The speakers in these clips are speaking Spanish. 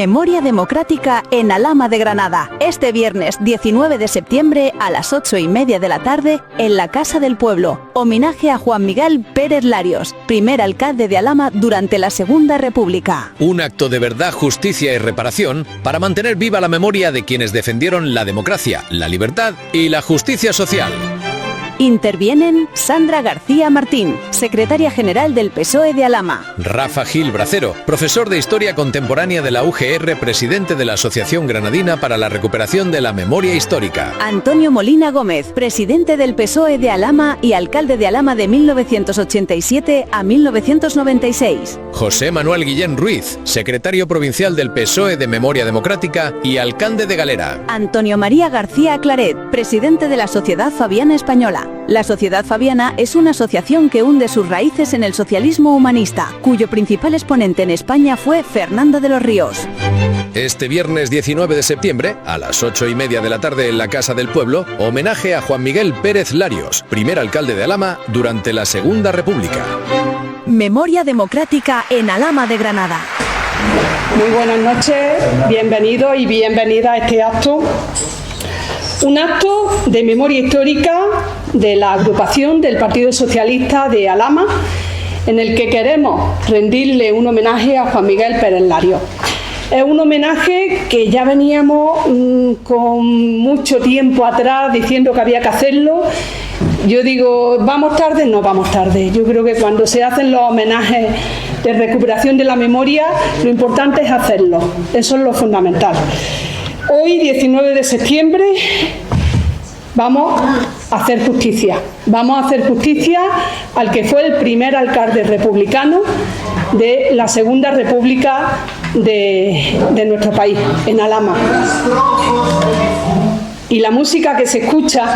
Memoria Democrática en Alhama de Granada. Este viernes 19 de septiembre a las 8:30 de la tarde en la Casa del Pueblo. Homenaje a Juan Miguel Pérez Larios, primer alcalde de Alhama durante la Segunda República. Un acto de verdad, justicia y reparación para mantener viva la memoria de quienes defendieron la democracia, la libertad y la justicia social. Intervienen Sandra García Martín, secretaria general del PSOE de Alhama. Rafa Gil Bracero, profesor de Historia Contemporánea de la UGR, presidente de la Asociación Granadina para la Recuperación de la Memoria Histórica. Antonio Molina Gómez, presidente del PSOE de Alhama y alcalde de Alhama de 1987 a 1996. José Manuel Guillén Ruiz, secretario provincial del PSOE de Memoria Democrática y alcalde de Galera. Antonio María García Claret, presidente de la Sociedad Fabiana Española. La Sociedad Fabiana es una asociación que hunde sus raíces en el socialismo humanista, cuyo principal exponente en España fue Fernando de los Ríos. Este viernes 19 de septiembre, a las 8:30 de la tarde en la Casa del Pueblo, homenaje a Juan Miguel Pérez Larios, primer alcalde de Alhama durante la Segunda República. Memoria Democrática en Alhama de Granada. Muy buenas noches, bienvenidos y bienvenidas a este acto. Un acto de memoria histórica de la agrupación del Partido Socialista de Alhama, en el que queremos rendirle un homenaje a Juan Miguel Pérez Larios. Es un homenaje que ya veníamos con mucho tiempo atrás diciendo que había que hacerlo. Yo digo, ¿vamos tarde? No vamos tarde. Yo creo que cuando se hacen los homenajes de recuperación de la memoria, lo importante es hacerlo. Eso es lo fundamental. Hoy, 19 de septiembre, vamos a hacer justicia. Vamos a hacer justicia al que fue el primer alcalde republicano de la Segunda República de nuestro país, en Alhama. Y la música que se escucha,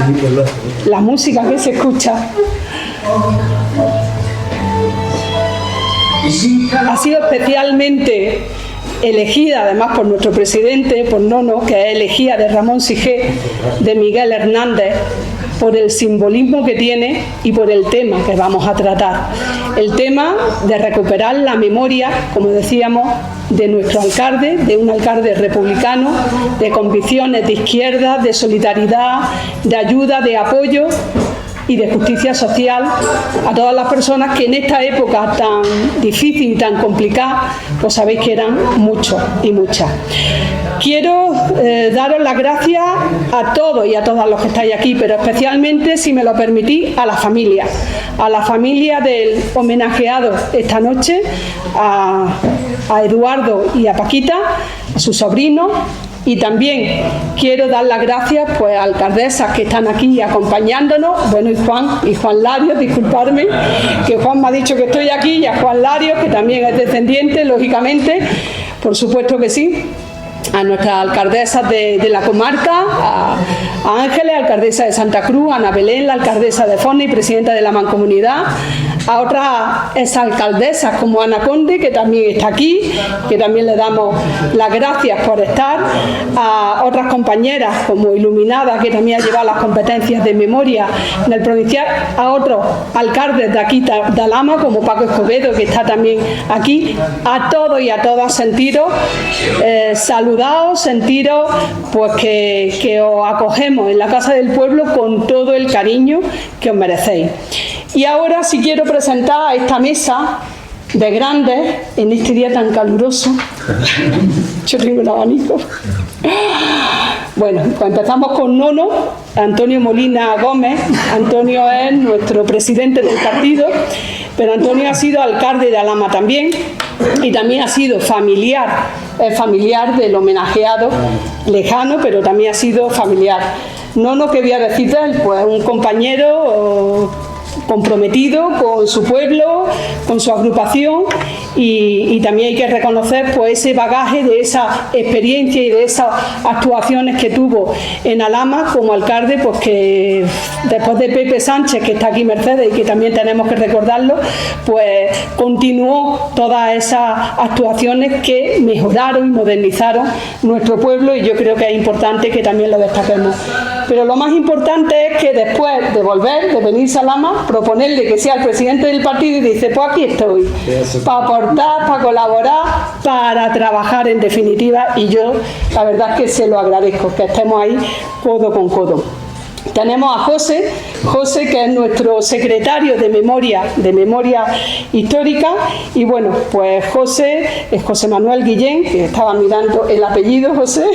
ha sido especialmente elegida además por nuestro presidente, por Nono, que es elegida de Ramón Sigé, de Miguel Hernández, por el simbolismo que tiene y por el tema que vamos a tratar. El tema de recuperar la memoria, como decíamos, de nuestro alcalde, de un alcalde republicano, de convicciones de izquierda, de solidaridad, de ayuda, de apoyo y de justicia social a todas las personas que en esta época tan difícil y tan complicada, pues sabéis que eran muchos y muchas. Quiero daros las gracias a todos y a todas los que estáis aquí, pero especialmente, si me lo permitís, a la familia del homenajeado esta noche, a Eduardo y a Paquita, a sus sobrinos. Y también quiero dar las gracias pues, a alcaldesas que están aquí acompañándonos, bueno, y Juan Larios, disculparme, que Juan me ha dicho que estoy aquí, y a Juan Larios, que también es descendiente, lógicamente, por supuesto que sí, a nuestras alcaldesas de la comarca, a Ángeles, alcaldesa de Santa Cruz, a Ana Belén, la alcaldesa de Forna y presidenta de la Mancomunidad, a otras exalcaldesas como Ana Conde, que también está aquí, que también le damos las gracias por estar, a otras compañeras como Iluminada, que también ha llevado las competencias de memoria en el provincial, a otros alcaldes de aquí de Alhama, como Paco Escobedo, que está también aquí, a todos y a todas sentiros saludados, sentiros pues que os acogemos en la Casa del Pueblo con todo el cariño que os merecéis. Y ahora sí quiero presentar a esta mesa de grandes en este día tan caluroso. Yo tengo un abanico. Bueno, pues empezamos con Nono, Antonio Molina Gómez. Antonio es nuestro presidente del partido, pero Antonio ha sido alcalde de Alhama también y también ha sido familiar del homenajeado, lejano, pero también ha sido familiar. Nono, ¿qué voy a decir de él? Pues un compañero comprometido con su pueblo, con su agrupación y también hay que reconocer pues ese bagaje de esa experiencia y de esas actuaciones que tuvo en Alhama como alcalde, pues que después de Pepe Sánchez, que está aquí Mercedes y que también tenemos que recordarlo, pues continuó todas esas actuaciones que mejoraron y modernizaron nuestro pueblo y yo creo que es importante que también lo destaquemos. Pero lo más importante es que después de volver, de venirse a Lama, proponerle que sea el presidente del partido y dice, pues aquí estoy, para aportar, para colaborar, para trabajar en definitiva, y yo la verdad es que se lo agradezco, que estemos ahí codo con codo. Tenemos a José, que es nuestro secretario de memoria histórica, y bueno, pues José es José Manuel Guillén, que estaba mirando el apellido José,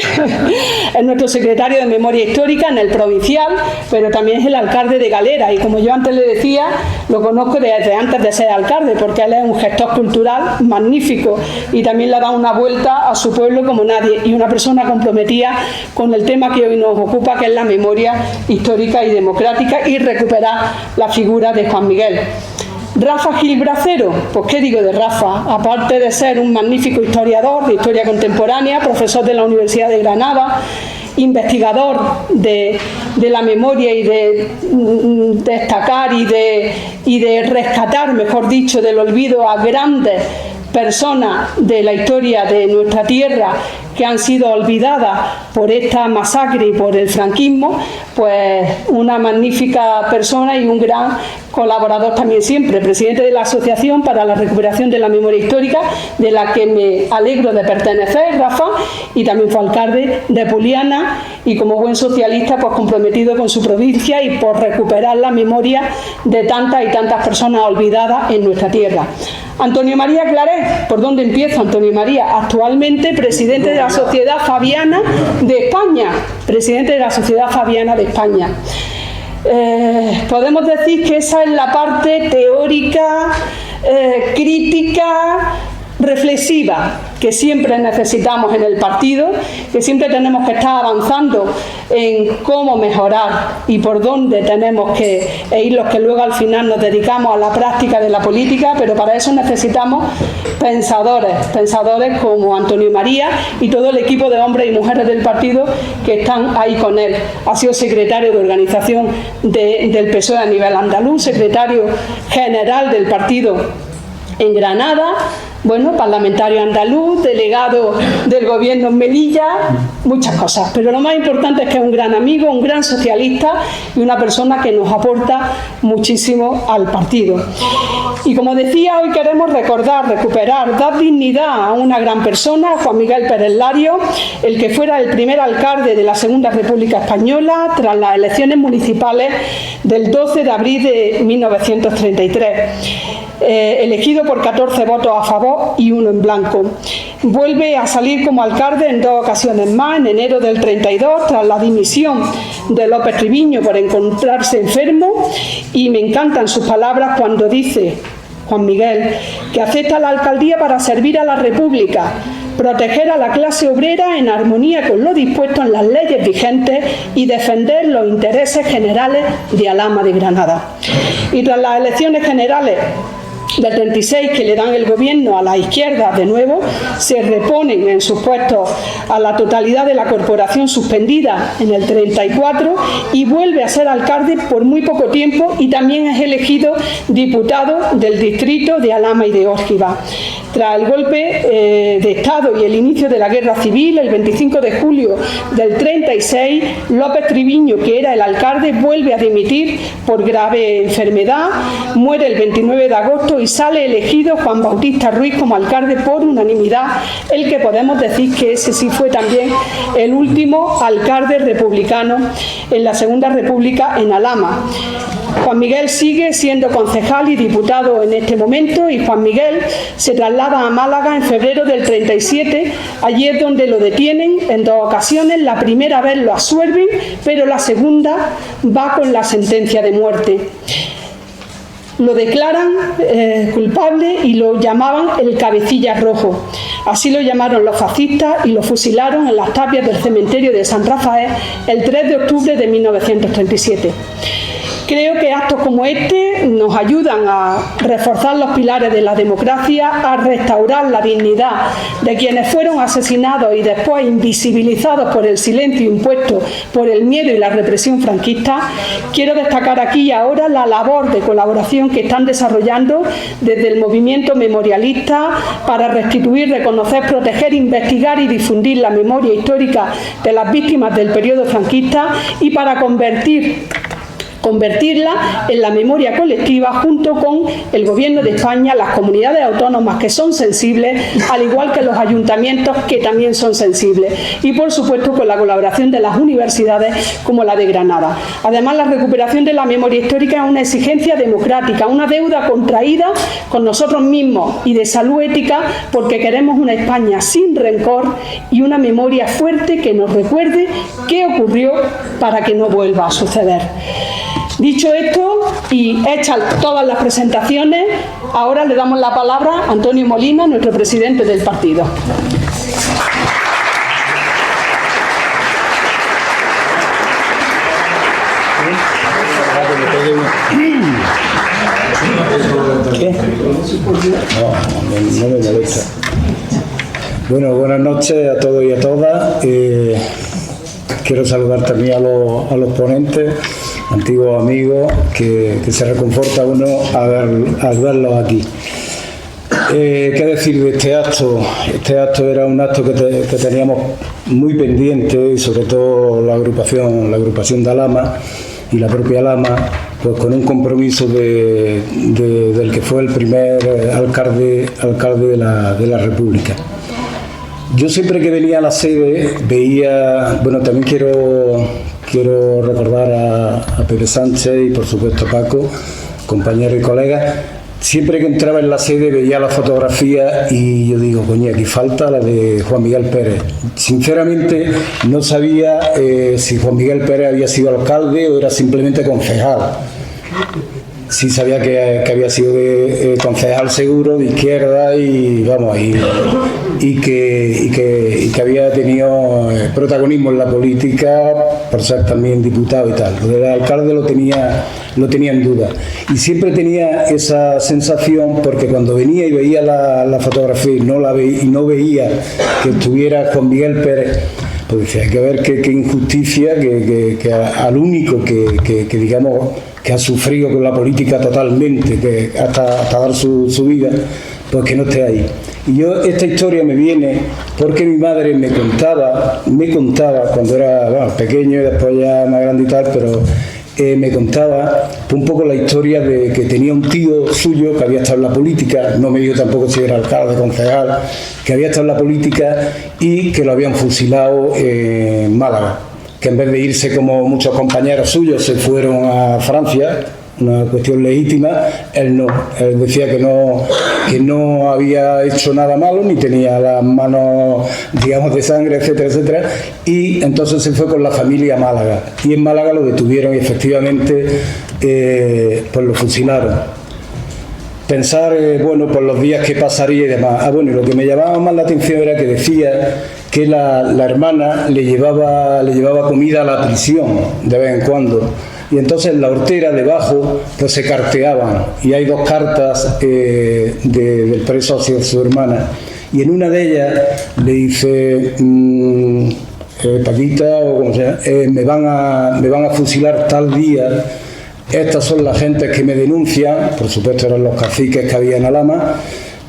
es nuestro secretario de memoria histórica en el provincial, pero también es el alcalde de Galera, y como yo antes le decía, lo conozco desde antes de ser alcalde, porque él es un gestor cultural magnífico y también le ha dado una vuelta a su pueblo como nadie, y una persona comprometida con el tema que hoy nos ocupa, que es la memoria histórica y democrática, y recuperar la figura de Juan Miguel. Rafa Gil Bracero, pues qué digo de Rafa, aparte de ser un magnífico historiador de historia contemporánea, profesor de la Universidad de Granada, investigador de la memoria y de destacar y de rescatar, mejor dicho, del olvido a grandes personas de la historia de nuestra tierra que han sido olvidadas por esta masacre y por el franquismo, pues una magnífica persona y un gran colaborador también siempre, presidente de la Asociación para la Recuperación de la Memoria Histórica, de la que me alegro de pertenecer, Rafa, y también fue alcalde de Puliana, y como buen socialista, pues comprometido con su provincia y por recuperar la memoria de tantas y tantas personas olvidadas en nuestra tierra. Antonio María Claret, ¿por dónde empieza Antonio María? Actualmente presidente de la Sociedad Fabiana de España, presidente de la Sociedad Fabiana de España. Podemos decir que esa es la parte teórica, crítica, reflexiva que siempre necesitamos en el partido, que siempre tenemos que estar avanzando en cómo mejorar y por dónde tenemos que ir los que luego al final nos dedicamos a la práctica de la política, pero para eso necesitamos pensadores como Antonio María y todo el equipo de hombres y mujeres del partido que están ahí con él. Ha sido secretario de organización del PSOE a nivel andaluz, secretario general del partido en Granada, bueno, parlamentario andaluz, delegado del gobierno en Melilla, muchas cosas, pero lo más importante es que es un gran amigo, un gran socialista y una persona que nos aporta muchísimo al partido. Y como decía, hoy queremos recordar, recuperar, dar dignidad a una gran persona, Juan Miguel Pérez Larios, el que fuera el primer alcalde de la Segunda República Española tras las elecciones municipales del 12 de abril de 1933. Elegido por 14 votos a favor y 1 en blanco. Vuelve a salir como alcalde en 2 ocasiones más, en enero del 32, tras la dimisión de López Triviño por encontrarse enfermo, y me encantan sus palabras cuando dice Juan Miguel que acepta la alcaldía para servir a la República, proteger a la clase obrera en armonía con lo dispuesto en las leyes vigentes y defender los intereses generales de Alhama de Granada. Y tras las elecciones generales del 36, que le dan el gobierno a la izquierda de nuevo, se reponen en sus puestos a la totalidad de la corporación suspendida en el 34 y vuelve a ser alcalde por muy poco tiempo, y también es elegido diputado del distrito de Alhama y de Órgiva. Tras el golpe de Estado y el inicio de la Guerra Civil, el 25 de julio del 36, López Triviño, que era el alcalde, vuelve a dimitir por grave enfermedad, muere el 29 de agosto y sale elegido Juan Bautista Ruiz como alcalde por unanimidad, el que podemos decir que ese sí fue también el último alcalde republicano en la Segunda República en Alhama. Juan Miguel sigue siendo concejal y diputado en este momento, y Juan Miguel se traslada a Málaga en febrero del 37, allí es donde lo detienen en 2 ocasiones, la primera vez lo absuelven, pero la segunda va con la sentencia de muerte. Lo declaran culpable y lo llamaban el cabecilla rojo. Así lo llamaron los fascistas y lo fusilaron en las tapias del cementerio de San Rafael el 3 de octubre de 1937. Creo que actos como este nos ayudan a reforzar los pilares de la democracia, a restaurar la dignidad de quienes fueron asesinados y después invisibilizados por el silencio impuesto por el miedo y la represión franquista. Quiero destacar aquí y ahora la labor de colaboración que están desarrollando desde el movimiento memorialista para restituir, reconocer, proteger, investigar y difundir la memoria histórica de las víctimas del periodo franquista y para convertirla en la memoria colectiva junto con el Gobierno de España, las comunidades autónomas que son sensibles, al igual que los ayuntamientos que también son sensibles, y por supuesto con la colaboración de las universidades como la de Granada. Además, la recuperación de la memoria histórica es una exigencia democrática, una deuda contraída con nosotros mismos y de salud ética, porque queremos una España sin rencor y una memoria fuerte que nos recuerde qué ocurrió para que no vuelva a suceder. Dicho esto y hechas todas las presentaciones, ahora le damos la palabra a Antonio Molina, nuestro presidente del partido. No me molesta. Bueno, buenas noches a todos y a todas. Quiero saludar también a los ponentes, antiguos amigos, que se reconforta uno al verlos aquí. ¿Qué decir de este acto? Este acto era un acto que teníamos muy pendiente, y sobre todo la agrupación de Alhama y la propia Alhama, pues con un compromiso del que fue el primer alcalde de la República. Yo siempre que venía a la sede veía, bueno, también quiero recordar a Pepe Sánchez y por supuesto a Paco, compañero y colega. Siempre que entraba en la sede veía la fotografía y yo digo, coño, aquí falta la de Juan Miguel Pérez. Sinceramente no sabía si Juan Miguel Pérez había sido alcalde o era simplemente concejal. Sí sabía que había sido concejal seguro, de izquierda, y vamos, y que había tenido protagonismo en la política por ser también diputado y tal. Lo del alcalde lo tenía en duda. Y siempre tenía esa sensación, porque cuando venía y veía la fotografía y no veía que estuviera Juan Miguel Pérez, pues decía, hay que ver qué injusticia que al único que digamos que ha sufrido con la política totalmente, que hasta dar su vida, pues que no esté ahí. Y esta historia me viene porque mi madre me contaba cuando era pequeño y después ya más grande y tal, pero me contaba un poco la historia de que tenía un tío suyo que había estado en la política, no me dijo tampoco si era alcalde, concejal, que había estado en la política y que lo habían fusilado en Málaga, que en vez de irse como muchos compañeros suyos se fueron a Francia, una cuestión legítima, él decía que no había hecho nada malo, ni tenía las manos, digamos, de sangre, etcétera, etcétera, y entonces se fue con la familia a Málaga, y en Málaga lo detuvieron y efectivamente pues lo fusilaron. Pensar, bueno, por los días que pasaría y demás. Bueno, y lo que me llamaba más la atención era que decía que la hermana le llevaba comida a la prisión de vez en cuando. Y entonces en la hortera debajo pues se carteaban, y hay 2 cartas del preso hacia su hermana, y en una de ellas le dice Paquita, o como sea, me van a fusilar tal día, estas son las gentes que me denuncian, por supuesto eran los caciques que había en Alhama,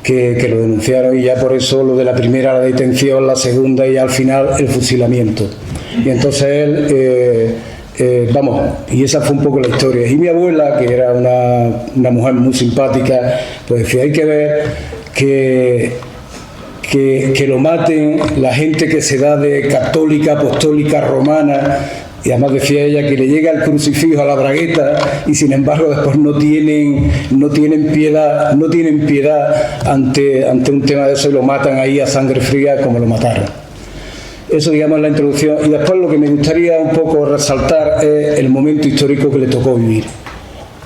que lo denunciaron, y ya por eso lo de la primera la detención, la segunda y al final el fusilamiento. Y entonces él y esa fue un poco la historia. Y mi abuela, que era una mujer muy simpática, pues decía, hay que ver que lo maten la gente que se da de católica, apostólica, romana, y además decía ella que le llega el crucifijo a la bragueta y sin embargo después no tienen piedad ante un tema de eso, y lo matan ahí a sangre fría como lo mataron. Eso, digamos, es la introducción. Y después lo que me gustaría un poco resaltar es el momento histórico que le tocó vivir.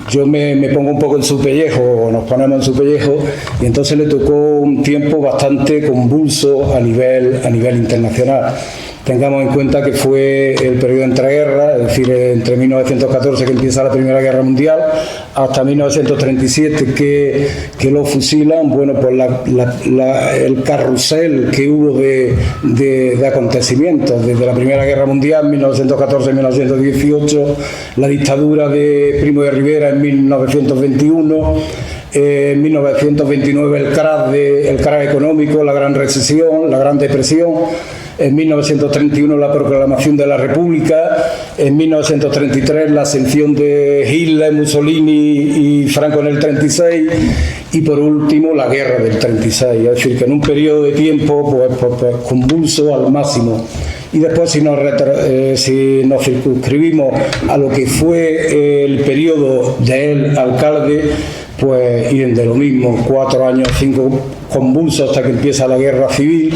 Yo me pongo un poco en su pellejo, o nos ponemos en su pellejo, y entonces le tocó un tiempo bastante convulso a nivel internacional. Tengamos en cuenta que fue el periodo entre guerras, es decir, entre 1914, que empieza la Primera Guerra Mundial, hasta 1937, que lo fusilan. Bueno, pues el carrusel que hubo de acontecimientos, desde la Primera Guerra Mundial, 1914-1918, la dictadura de Primo de Rivera en 1921, en 1929 el crack económico, la Gran Recesión, la Gran Depresión. En 1931 la proclamación de la República, en 1933 la ascensión de Hitler, Mussolini y Franco en el 36 y por último la guerra del 36, es decir, que en un periodo de tiempo pues convulso al máximo. Y después si nos circunscribimos a lo que fue el periodo de él alcalde, pues y de lo mismo, 4 años, 5 convulsos hasta que empieza la guerra civil,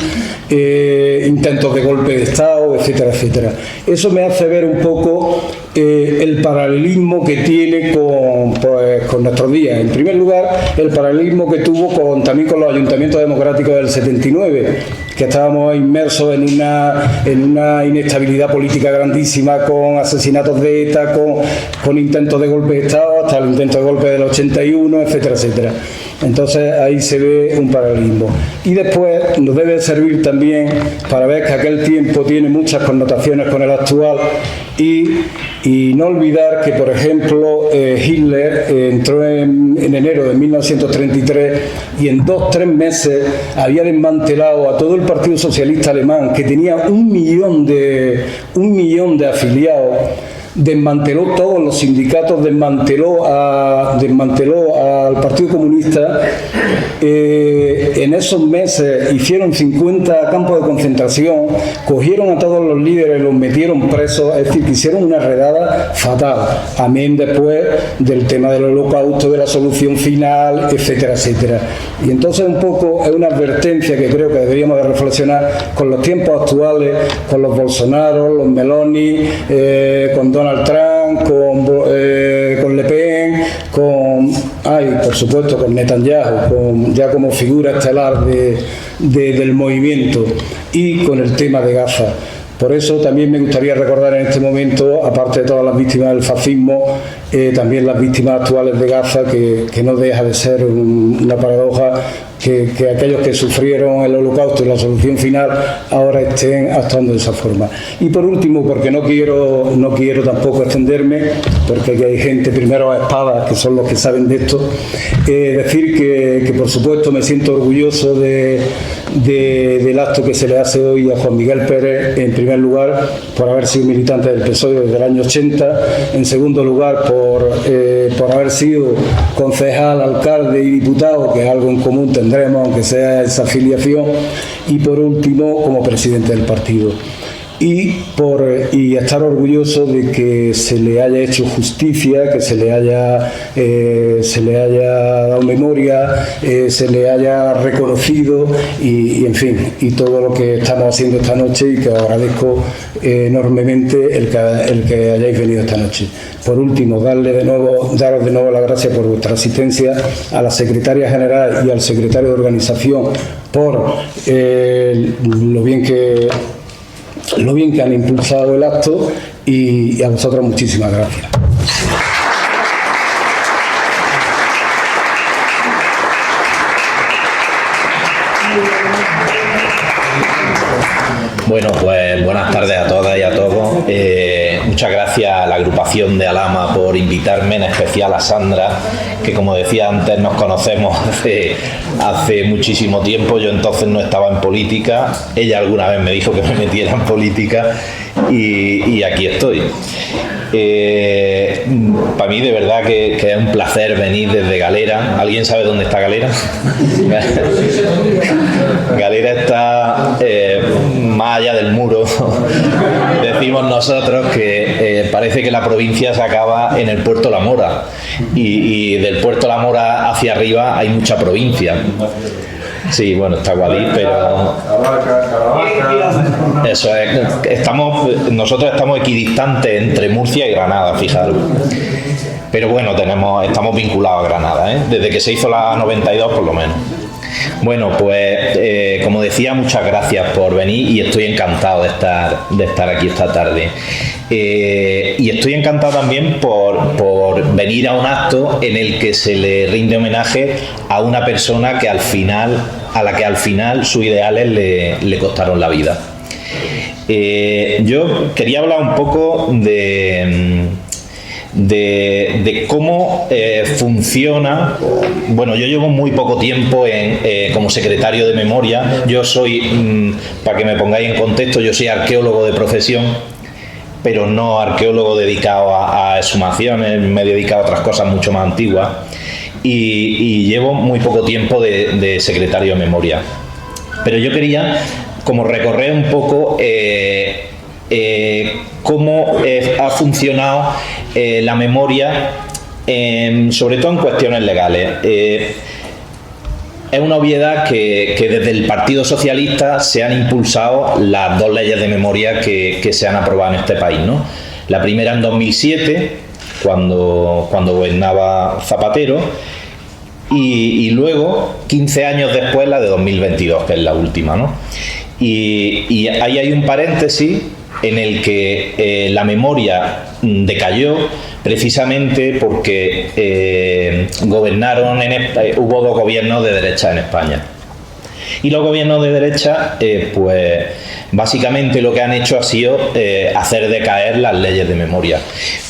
intentos de golpe de Estado, etcétera, etcétera. Eso me hace ver un poco el paralelismo que tiene con nuestros días. En primer lugar, el paralelismo que tuvo también con los ayuntamientos democráticos del 79, que estábamos inmersos en una inestabilidad política grandísima, con asesinatos de ETA, con intentos de golpe de Estado, hasta el intento de golpe del 81, etcétera, etcétera. Entonces ahí se ve un paralelismo. Y después nos debe servir también para ver que aquel tiempo tiene muchas connotaciones con el actual y no olvidar que, por ejemplo, Hitler entró en enero de 1933 y en 2-3 meses había desmantelado a todo el Partido Socialista Alemán, que tenía un millón de afiliados. Desmanteló todos los sindicatos, desmanteló al Partido Comunista. En esos meses hicieron 50 campos de concentración, cogieron a todos los líderes, los metieron presos, es decir, que hicieron una redada fatal, amén después del tema del holocausto, de la solución final, etcétera, etcétera. Y entonces un poco es una advertencia que creo que deberíamos de reflexionar con los tiempos actuales, con los Bolsonaro, los Meloni, con Donald Trump, con Le Pen, por supuesto con Netanyahu, ya como figura estelar del movimiento, y con el tema de Gaza. Por eso también me gustaría recordar en este momento, aparte de todas las víctimas del fascismo, también las víctimas actuales de Gaza, que no deja de ser una paradoja que aquellos que sufrieron el holocausto y la solución final ahora estén actuando de esa forma. Y por último, porque no quiero tampoco extenderme, porque aquí hay gente primero a espadas, que son los que saben de esto, decir que por supuesto me siento orgulloso del acto que se le hace hoy a Juan Miguel Pérez, en primer lugar por haber sido militante del PSOE desde el año 80, en segundo lugar por haber sido concejal, alcalde y diputado, que es algo en común tendremos, aunque sea esa afiliación, y por último como presidente del partido. Y estar orgulloso de que se le haya hecho justicia, que se le haya dado memoria, se le haya reconocido y en fin, y todo lo que estamos haciendo esta noche, y que os agradezco enormemente el que hayáis venido esta noche. Por último, daros de nuevo las gracias por vuestra asistencia, a la secretaria general y al secretario de organización por lo bien que han impulsado el acto, y a vosotros muchísimas gracias. Bueno, pues buenas tardes a todas y a todos. Muchas gracias a la agrupación de Alhama por invitarme, en especial a Sandra, que como decía antes nos conocemos hace muchísimo tiempo. Yo entonces no estaba en política, ella alguna vez me dijo que me metiera en política y aquí estoy. Para mí de verdad que es un placer venir desde Galera. ¿Alguien sabe dónde está Galera? Galera está más allá del muro. Decimos nosotros que parece que la provincia se acaba en el Puerto La Mora, y del Puerto La Mora hacia arriba hay mucha provincia. Sí, bueno, está Guadix, pero eso es, nosotros estamos equidistantes entre Murcia y Granada, fijaros. Pero bueno, estamos vinculados a Granada, desde que se hizo la 92 por lo menos. Bueno, pues como decía, muchas gracias por venir y estoy encantado de estar aquí esta tarde. Y estoy encantado también por venir a un acto en el que se le rinde homenaje a una persona a la que al final sus ideales le costaron la vida. Yo quería hablar un poco de cómo funciona. Bueno, yo llevo muy poco tiempo como secretario de memoria. Yo soy, para que me pongáis en contexto, yo soy arqueólogo de profesión, pero no arqueólogo dedicado a exhumaciones, me he dedicado a otras cosas mucho más antiguas y llevo muy poco tiempo de secretario de memoria. Pero yo quería como recorrer un poco cómo ha funcionado la memoria, sobre todo en cuestiones legales. Es una obviedad que desde el Partido Socialista se han impulsado las dos leyes de memoria que se han aprobado en este país, ¿no? La primera en 2007, cuando gobernaba Zapatero, y luego, 15 años después, la de 2022, que es la última, ¿no? Y ahí hay un paréntesis en el que la memoria decayó precisamente porque hubo dos gobiernos de derecha en España. Y los gobiernos de derecha, pues básicamente lo que han hecho ha sido hacer decaer las leyes de memoria.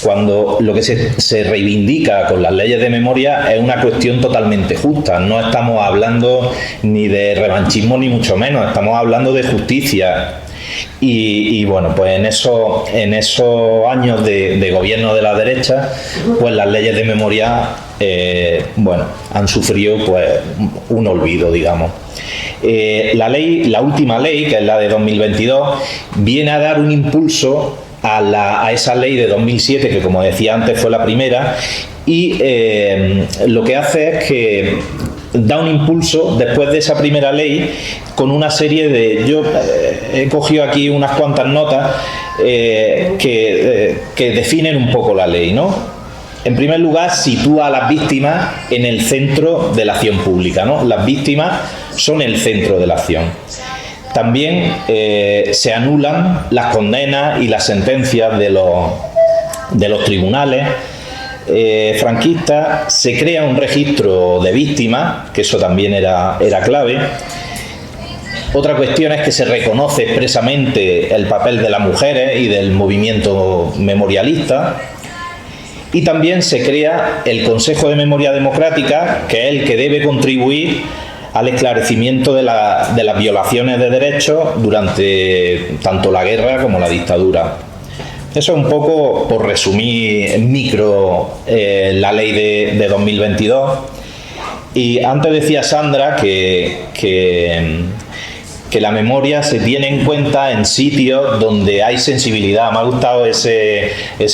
Cuando lo que se reivindica con las leyes de memoria es una cuestión totalmente justa. No estamos hablando ni de revanchismo ni mucho menos, estamos hablando de justicia. Y bueno, pues en esos años de gobierno de la derecha, pues las leyes de memoria han sufrido pues un olvido, digamos. La última ley, que es la de 2022, viene a dar un impulso a esa ley de 2007, que como decía antes fue la primera, y lo que hace es que da un impulso después de esa primera ley con una serie de... Yo he cogido aquí unas cuantas notas que definen un poco la ley, ¿no? En primer lugar, sitúa a las víctimas en el centro de la acción pública, ¿no? Las víctimas son el centro de la acción. También se anulan las condenas y las sentencias de los tribunales franquistas. Se crea un registro de víctimas, que eso también era clave. Otra cuestión es que se reconoce expresamente el papel de las mujeres y del movimiento memorialista. Y también se crea el Consejo de Memoria Democrática, que es el que debe contribuir al esclarecimiento de las violaciones de derechos durante tanto la guerra como la dictadura. Eso es un poco, por resumir en micro, la ley de 2022. Y antes decía Sandra que la memoria se tiene en cuenta en sitios donde hay sensibilidad. Me ha gustado ese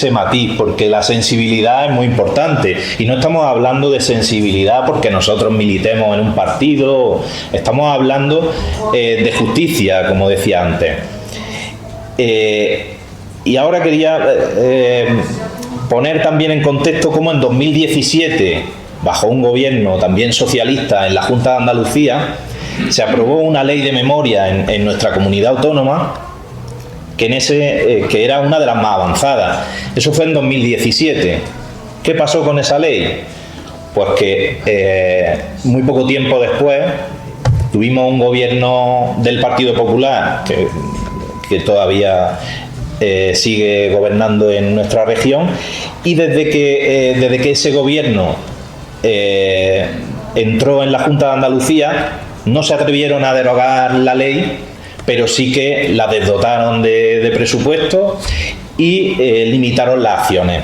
matiz, porque la sensibilidad es muy importante. Y no estamos hablando de sensibilidad porque nosotros militemos en un partido, estamos hablando de justicia, como decía antes. Y ahora quería poner también en contexto cómo en 2017, bajo un gobierno también socialista en la Junta de Andalucía, se aprobó una ley de memoria en nuestra comunidad autónoma que era una de las más avanzadas. Eso fue en 2017. ¿Qué pasó con esa ley? Pues que muy poco tiempo después tuvimos un gobierno del Partido Popular que todavía sigue gobernando en nuestra región, y desde que ese gobierno entró en la Junta de Andalucía, no se atrevieron a derogar la ley, pero sí que la desdotaron de presupuesto y limitaron las acciones.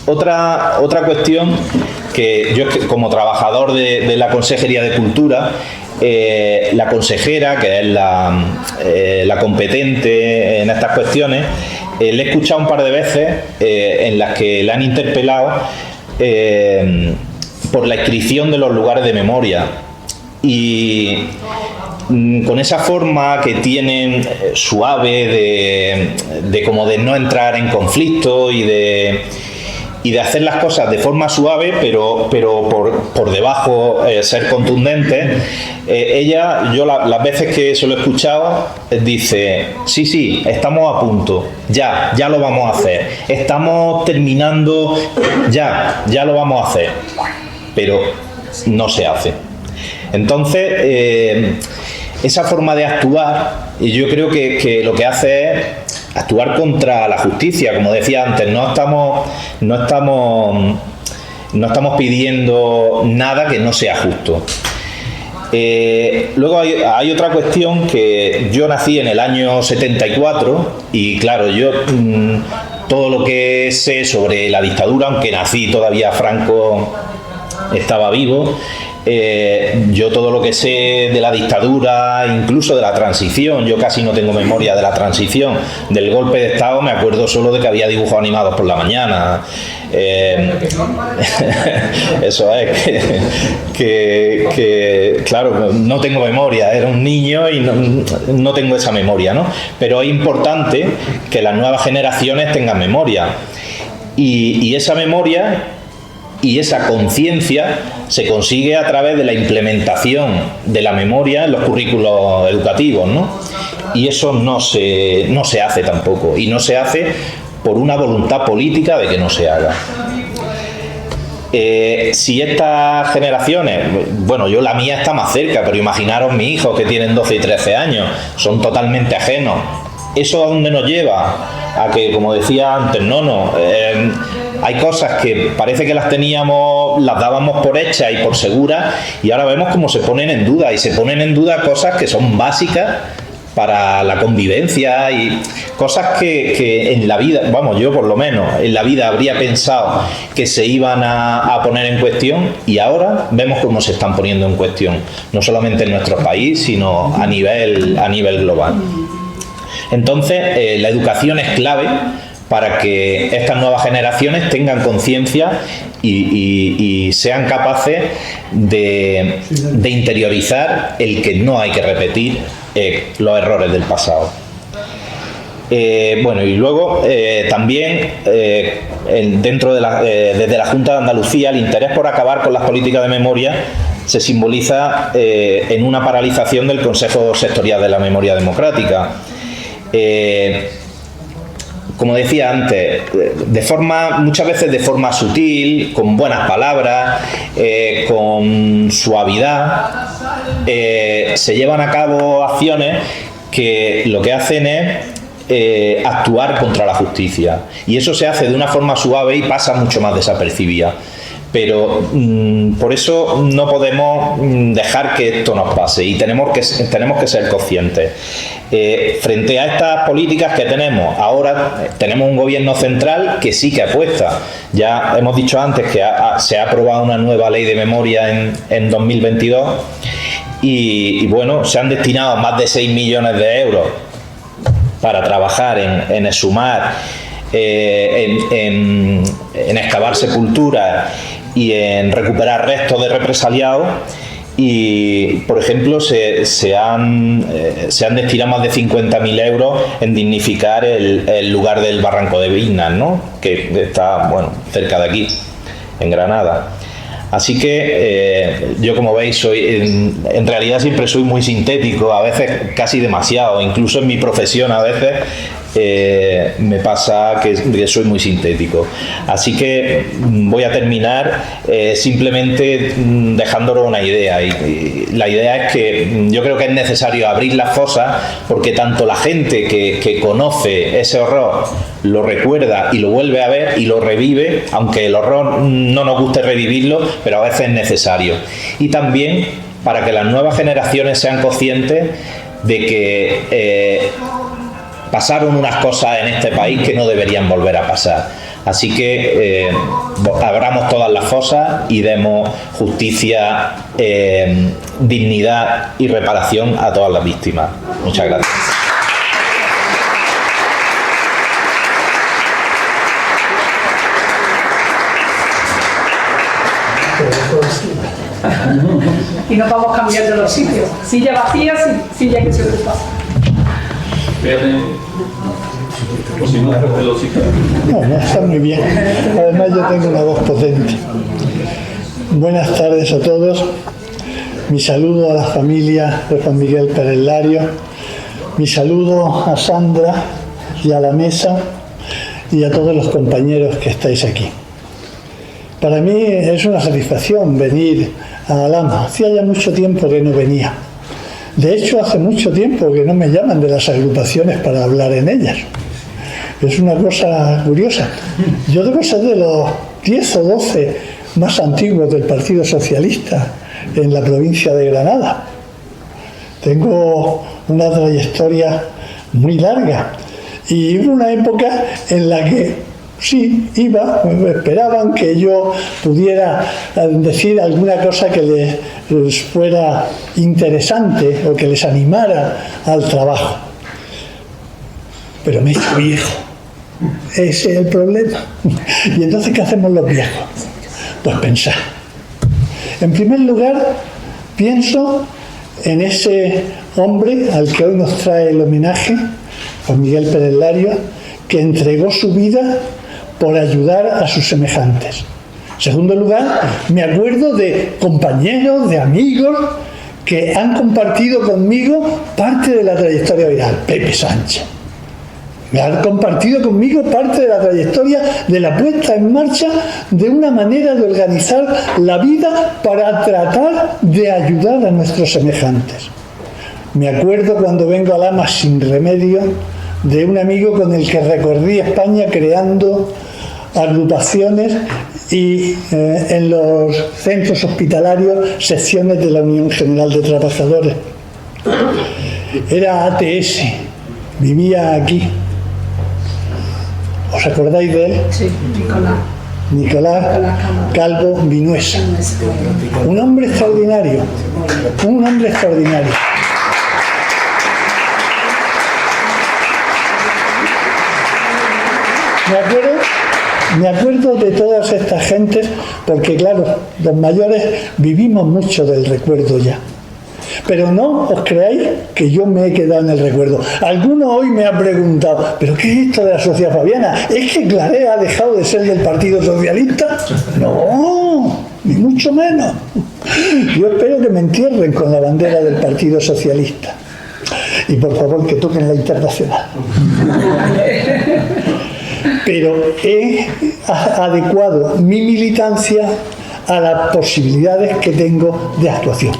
Otra cuestión que yo, como trabajador de la Consejería de Cultura, la consejera, que es la competente en estas cuestiones, le he escuchado un par de veces en las que le han interpelado por la inscripción de los lugares de memoria. Y con esa forma que tienen suave de como de no entrar en conflicto y de hacer las cosas de forma suave, pero por debajo ser contundente. Ella, yo las veces que se lo he escuchado, dice, sí, estamos a punto, ya lo vamos a hacer, estamos terminando, ya lo vamos a hacer, pero no se hace. Entonces, esa forma de actuar, yo creo que lo que hace es actuar contra la justicia. Como decía antes, no estamos pidiendo nada que no sea justo. Luego hay otra cuestión, que yo nací en el año 74 y claro, yo todo lo que sé sobre la dictadura, aunque nací todavía Franco estaba vivo, yo todo lo que sé de la dictadura, incluso de la transición, yo casi no tengo memoria de la transición, del golpe de Estado me acuerdo solo de que había dibujos animados por la mañana. Eso es, que claro, no tengo memoria, era un niño y no tengo esa memoria, ¿no? Pero es importante que las nuevas generaciones tengan memoria, y esa memoria y esa conciencia se consigue a través de la implementación de la memoria en los currículos educativos, ¿no? Y eso no se hace tampoco, y no se hace por una voluntad política de que no se haga. Si estas generaciones, bueno, yo la mía está más cerca, pero imaginaros mis hijos que tienen 12 y 13 años, son totalmente ajenos. ¿Eso a dónde nos lleva? A que, como decía antes, hay cosas que parece que las dábamos por hechas y por seguras, y ahora vemos cómo se ponen en duda, y se ponen en duda cosas que son básicas para la convivencia, y cosas que en la vida, vamos, yo por lo menos en la vida habría pensado que se iban a poner en cuestión, y ahora vemos cómo se están poniendo en cuestión, no solamente en nuestro país, sino a nivel global. Entonces, la educación es clave para que estas nuevas generaciones tengan conciencia y sean capaces de interiorizar el que no hay que repetir los errores del pasado. Bueno, y luego también dentro desde la Junta de Andalucía, el interés por acabar con las políticas de memoria se simboliza en una paralización del Consejo Sectorial de la Memoria Democrática. Como decía antes, muchas veces de forma sutil, con buenas palabras, con suavidad, se llevan a cabo acciones que lo que hacen es actuar contra la justicia, y eso se hace de una forma suave y pasa mucho más desapercibida. Pero por eso no podemos dejar que esto nos pase, y tenemos que ser conscientes. Frente a estas políticas que tenemos, ahora tenemos un gobierno central que sí que apuesta. Ya hemos dicho antes que se ha aprobado una nueva ley de memoria en 2022, y bueno, se han destinado más de 6 millones de euros para trabajar en exhumar, en excavar sepulturas y en recuperar restos de represaliados. Y, por ejemplo, se han destinado más de 50.000 euros en dignificar el lugar del Barranco de Vignas, ¿no?, que está, bueno, cerca de aquí, en Granada. Así que yo, como veis, en realidad siempre soy muy sintético, a veces casi demasiado, incluso en mi profesión a veces me pasa que soy muy sintético. Así que voy a terminar simplemente dejándolo una idea, y la idea es que yo creo que es necesario abrir las fosas, porque tanto la gente que conoce ese horror lo recuerda y lo vuelve a ver y lo revive, aunque el horror no nos guste revivirlo, pero a veces es necesario. Y también para que las nuevas generaciones sean conscientes de que pasaron unas cosas en este país que no deberían volver a pasar. Así que abramos todas las fosas y demos justicia, dignidad y reparación a todas las víctimas. Muchas gracias. Y nos vamos cambiando los sitios. Silla vacía, silla que se ocupa. No, está muy bien. Además yo tengo una voz potente. Buenas tardes a todos. Mi saludo a la familia de Juan Miguel Pérez Larios. Mi saludo a Sandra y a la mesa y a todos los compañeros que estáis aquí. Para mí es una satisfacción venir a Alhama. Hacía ya mucho tiempo que no venía. De hecho, hace mucho tiempo que no me llaman de las agrupaciones para hablar en ellas. Es una cosa curiosa. Yo debo ser de los 10 o 12 más antiguos del Partido Socialista en la provincia de Granada. Tengo una trayectoria muy larga y hubo una época en la que sí, esperaban que yo pudiera decir alguna cosa que les fuera interesante o que les animara al trabajo. Pero me he hecho viejo. Ese es el problema. ¿Y entonces qué hacemos los viejos? Pues pensar. En primer lugar, pienso en ese hombre al que hoy nos trae el homenaje, Juan Miguel Pérez Larios, que entregó su vida por ayudar a sus semejantes. En segundo lugar, me acuerdo de compañeros, de amigos que han compartido conmigo parte de la trayectoria viral. Pepe Sánchez. Me ha compartido conmigo parte de la trayectoria de la puesta en marcha de una manera de organizar la vida para tratar de ayudar a nuestros semejantes. Me acuerdo cuando vengo a Alhama sin remedio de un amigo con el que recorrí España creando agrupaciones y en los centros hospitalarios secciones de la Unión General de Trabajadores. Era ATS, vivía aquí. ¿Os acordáis de él? Sí, Nicolás Calvo Vinuesa. Un hombre extraordinario. Un hombre extraordinario. Me acuerdo de todas estas gentes porque, claro, los mayores vivimos mucho del recuerdo ya. Pero no os creáis que yo me he quedado en el recuerdo. Alguno hoy me ha preguntado, ¿pero qué es esto de la Sociedad Fabiana? ¿Es que Claré ha dejado de ser del Partido Socialista? No, ni mucho menos. Yo espero que me entierren con la bandera del Partido Socialista. Y por favor que toquen la Internacional. Pero he adecuado mi militancia a las posibilidades que tengo de actuación.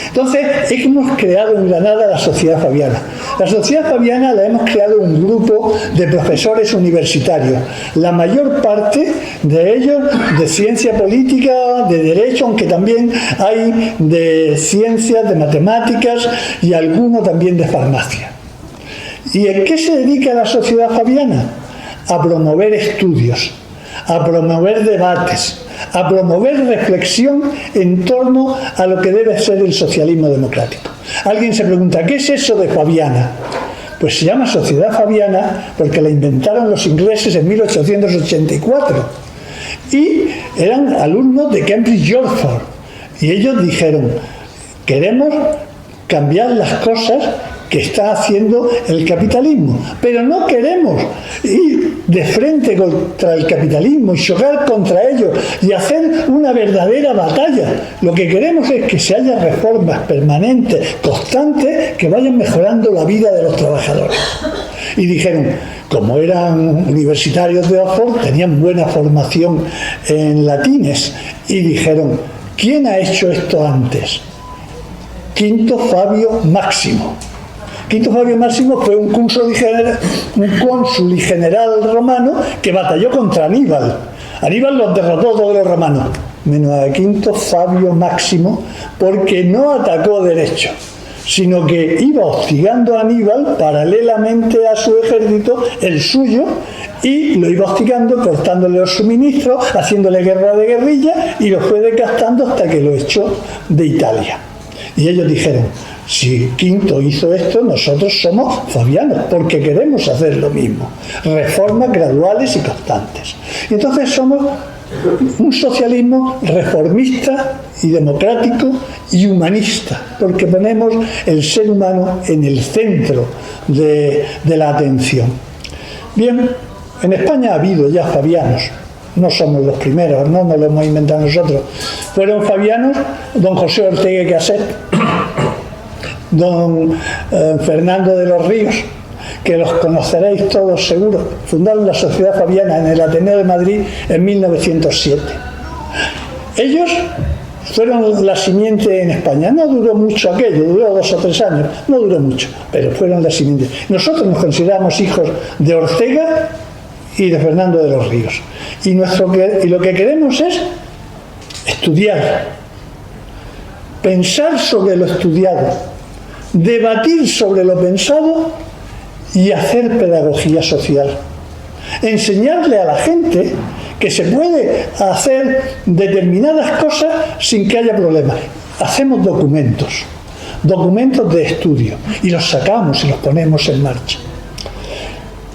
Entonces, hemos creado en Granada la Sociedad Fabiana. La Sociedad Fabiana la hemos creado un grupo de profesores universitarios, la mayor parte de ellos de ciencia política, de derecho, aunque también hay de ciencias, de matemáticas y alguno también de farmacia. ¿Y en qué se dedica la Sociedad Fabiana? A promover estudios, a promover debates, a promover reflexión en torno a lo que debe ser el socialismo democrático. Alguien se pregunta, ¿qué es eso de Fabiana? Pues se llama Sociedad Fabiana porque la inventaron los ingleses en 1884 y eran alumnos de Cambridge Oxford y ellos dijeron, queremos cambiar las cosas que está haciendo el capitalismo, pero no queremos ir de frente contra el capitalismo y chocar contra ellos y hacer una verdadera batalla. Lo que queremos es que se haya reformas permanentes, constantes, que vayan mejorando la vida de los trabajadores. Y dijeron, como eran universitarios de Oxford, tenían buena formación en latines, y dijeron, ¿quién ha hecho esto antes? Quinto Fabio Máximo. Quinto Fabio Máximo fue un cónsul y general romano que batalló contra Aníbal. Aníbal los derrotó todos los romanos, menos a Quinto Fabio Máximo, porque no atacó derecho, sino que iba hostigando a Aníbal paralelamente a su ejército, el suyo, y lo iba hostigando, cortándole los suministros, haciéndole guerra de guerrilla, y lo fue desgastando hasta que lo echó de Italia. Y ellos dijeron, si Quinto hizo esto, nosotros somos fabianos, porque queremos hacer lo mismo. Reformas graduales y constantes. Y entonces somos un socialismo reformista y democrático y humanista, porque ponemos el ser humano en el centro de la atención. Bien, en España ha habido ya fabianos, no somos los primeros, no nos lo hemos inventado nosotros. Fueron fabianos don José Ortega y Gasset, don Fernando de los Ríos, que los conoceréis todos seguro. Fundaron la Sociedad Fabiana en el Ateneo de Madrid en 1907. Ellos fueron la simiente en España. No duró mucho aquello, duró 2 o 3 años, no duró mucho, pero fueron la simiente. Nosotros nos consideramos hijos de Ortega y de Fernando de los Ríos. Y lo que queremos es estudiar, pensar sobre lo estudiado, debatir sobre lo pensado y hacer pedagogía social. Enseñarle a la gente que se puede hacer determinadas cosas sin que haya problemas. Hacemos documentos de estudio, y los sacamos y los ponemos en marcha.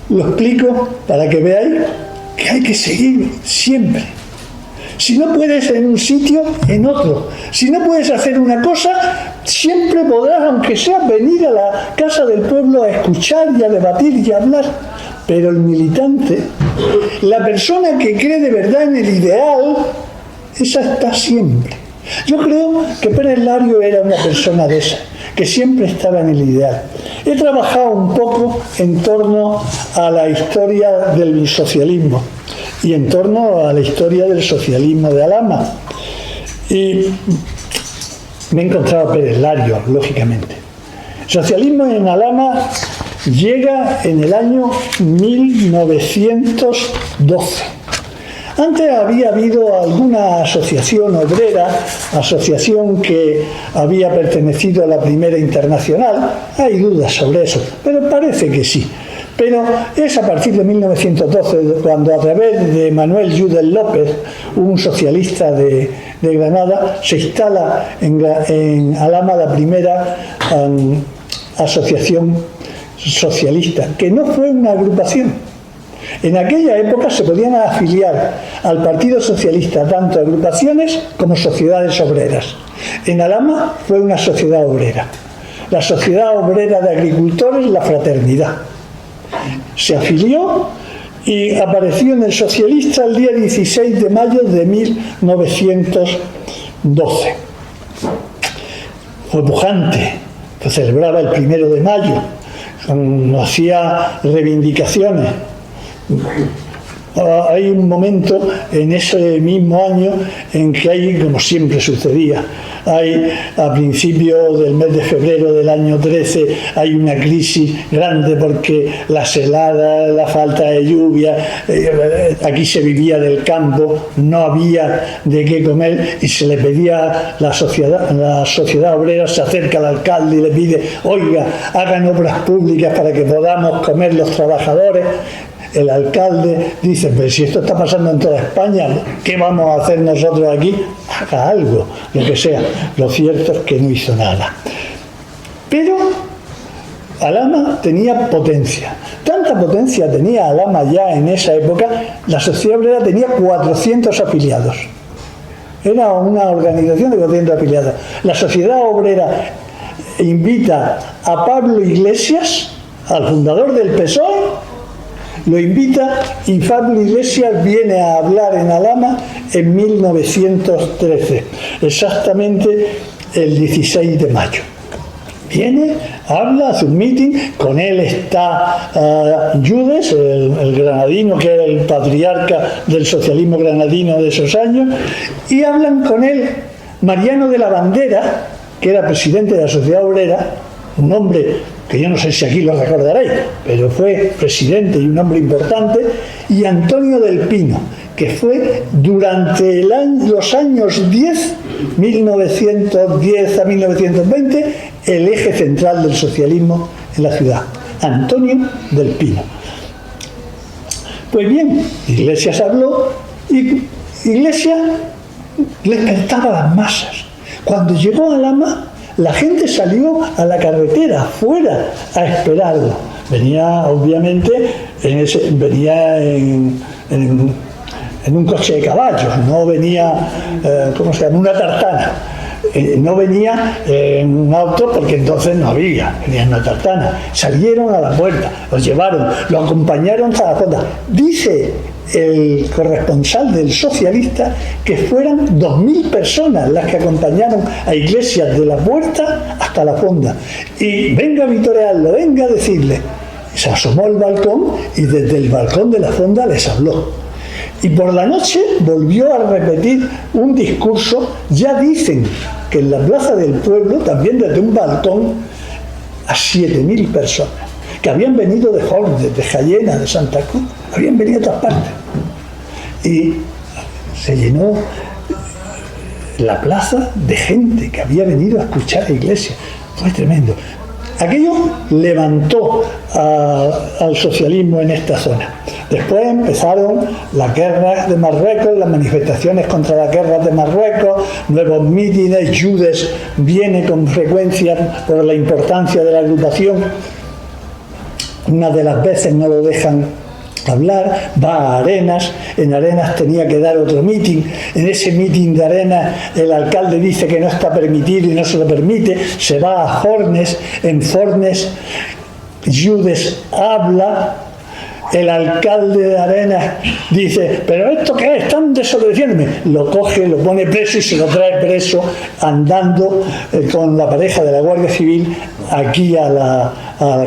Lo explico para que veáis que hay que seguir siempre. Si no puedes en un sitio, en otro. Si no puedes hacer una cosa, siempre podrás, aunque sea, venir a la casa del pueblo a escuchar y a debatir y a hablar. Pero el militante, la persona que cree de verdad en el ideal, esa está siempre. Yo creo que Pérez Larios era una persona de esa, que siempre estaba en el ideal. He trabajado un poco en torno a la historia del socialismo y en torno a la historia del socialismo de Alhama. Y me he encontrado a Pérez Larios, lógicamente. El socialismo en Alhama llega en el año 1912. Antes había habido alguna asociación obrera, asociación que había pertenecido a la Primera Internacional. Hay dudas sobre eso, pero parece que sí. Pero es a partir de 1912 cuando, a través de Manuel Judel López, un socialista de Granada, se instala en Alhama la primera asociación socialista, que no fue una agrupación. En aquella época se podían afiliar al Partido Socialista tanto agrupaciones como sociedades obreras. En Alhama fue una sociedad obrera, la Sociedad Obrera de Agricultores, la Fraternidad. Se afilió y apareció en el socialista el día 16 de mayo de 1912. Fue pujante, se celebraba el 1 de mayo, hacía reivindicaciones. Hay un momento en ese mismo año en que hay, como siempre sucedía, a principios del mes de febrero del año 13 hay una crisis grande porque las heladas, la falta de lluvia, aquí se vivía del campo, no había de qué comer y se le pedía la sociedad obrera se acerca al alcalde y le pide: oiga, hagan obras públicas para que podamos comer los trabajadores. El alcalde dice: pero si esto está pasando en toda España, ¿qué vamos a hacer nosotros aquí? Haga algo, lo que sea. Lo cierto es que no hizo nada. Pero Alhama tenía potencia. Tanta potencia tenía Alhama ya en esa época, la sociedad obrera tenía 400 afiliados. Era una organización de 400 afiliados. La sociedad obrera invita a Pablo Iglesias, al fundador del PSOE, lo invita y Pablo Iglesias viene a hablar en Alhama en 1913, exactamente el 16 de mayo. Viene, habla, hace un meeting, con él está Judes, el granadino, que era el patriarca del socialismo granadino de esos años, y hablan con él Mariano de la Bandera, que era presidente de la Sociedad Obrera, un hombre que yo no sé si aquí lo recordaréis, pero fue presidente y un hombre importante, y Antonio del Pino, que fue durante los años 1910 a 1920, el eje central del socialismo en la ciudad. Antonio del Pino. Pues bien, Iglesias habló y Iglesias le cantaba a las masas. Cuando llegó a Alhama, la gente salió a la carretera, fuera, a esperarlo. Venía, obviamente, venía en en un coche de caballos, no venía, ¿cómo se llama?, una tartana. No venía en un auto porque entonces no había, venía en una tartana. Salieron a la puerta, los llevaron, lo acompañaron hasta la fonda. Dice el corresponsal del Socialista que fueran 2.000 personas las que acompañaron a Iglesias de la puerta hasta la fonda. Y venga a vitorearlo, venga a decirle. Se asomó al balcón y desde el balcón de la fonda les habló. Y por la noche volvió a repetir un discurso. Ya dicen que en la Plaza del Pueblo, también desde un balcón, a 7.000 personas, que habían venido de Jorge, de Jayena, de Santa Cruz, habían venido de todas partes. Y se llenó la plaza de gente que había venido a escuchar a Iglesias. Fue tremendo. Aquello levantó al socialismo en esta zona. Después empezaron las guerras de Marruecos, las manifestaciones contra las guerras de Marruecos, nuevos mítines. Judes viene con frecuencia por la importancia de la agrupación. Una de las veces no lo dejan hablar, va a Arenas, en Arenas tenía que dar otro mitin, en ese mitin de Arenas el alcalde dice que no está permitido y no se lo permite, se va a Fornes, en Fornes Judes habla, el alcalde de Arenas dice, ¿pero esto qué es? Están desobedeciéndome. Lo coge, lo pone preso y se lo trae preso andando con la pareja de la Guardia Civil aquí a la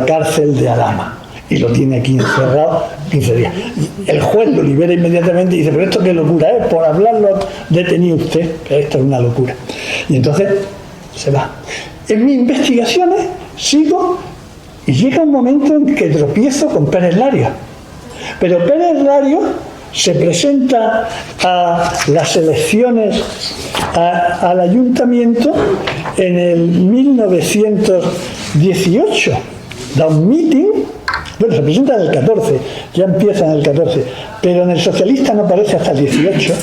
cárcel de Alhama. Y lo tiene aquí encerrado 15 días. El juez lo libera inmediatamente y dice, pero esto qué locura es, por hablarlo detenido usted, que esto es una locura. Y entonces se va. En mis investigaciones sigo y llega un momento en que tropiezo con Pérez Larios. Pero Pérez Larios se presenta a las elecciones al ayuntamiento en el 1918. Da un mitin. Bueno, se presenta en el 14, ya empieza en el 14, pero en el socialista no aparece hasta el 18,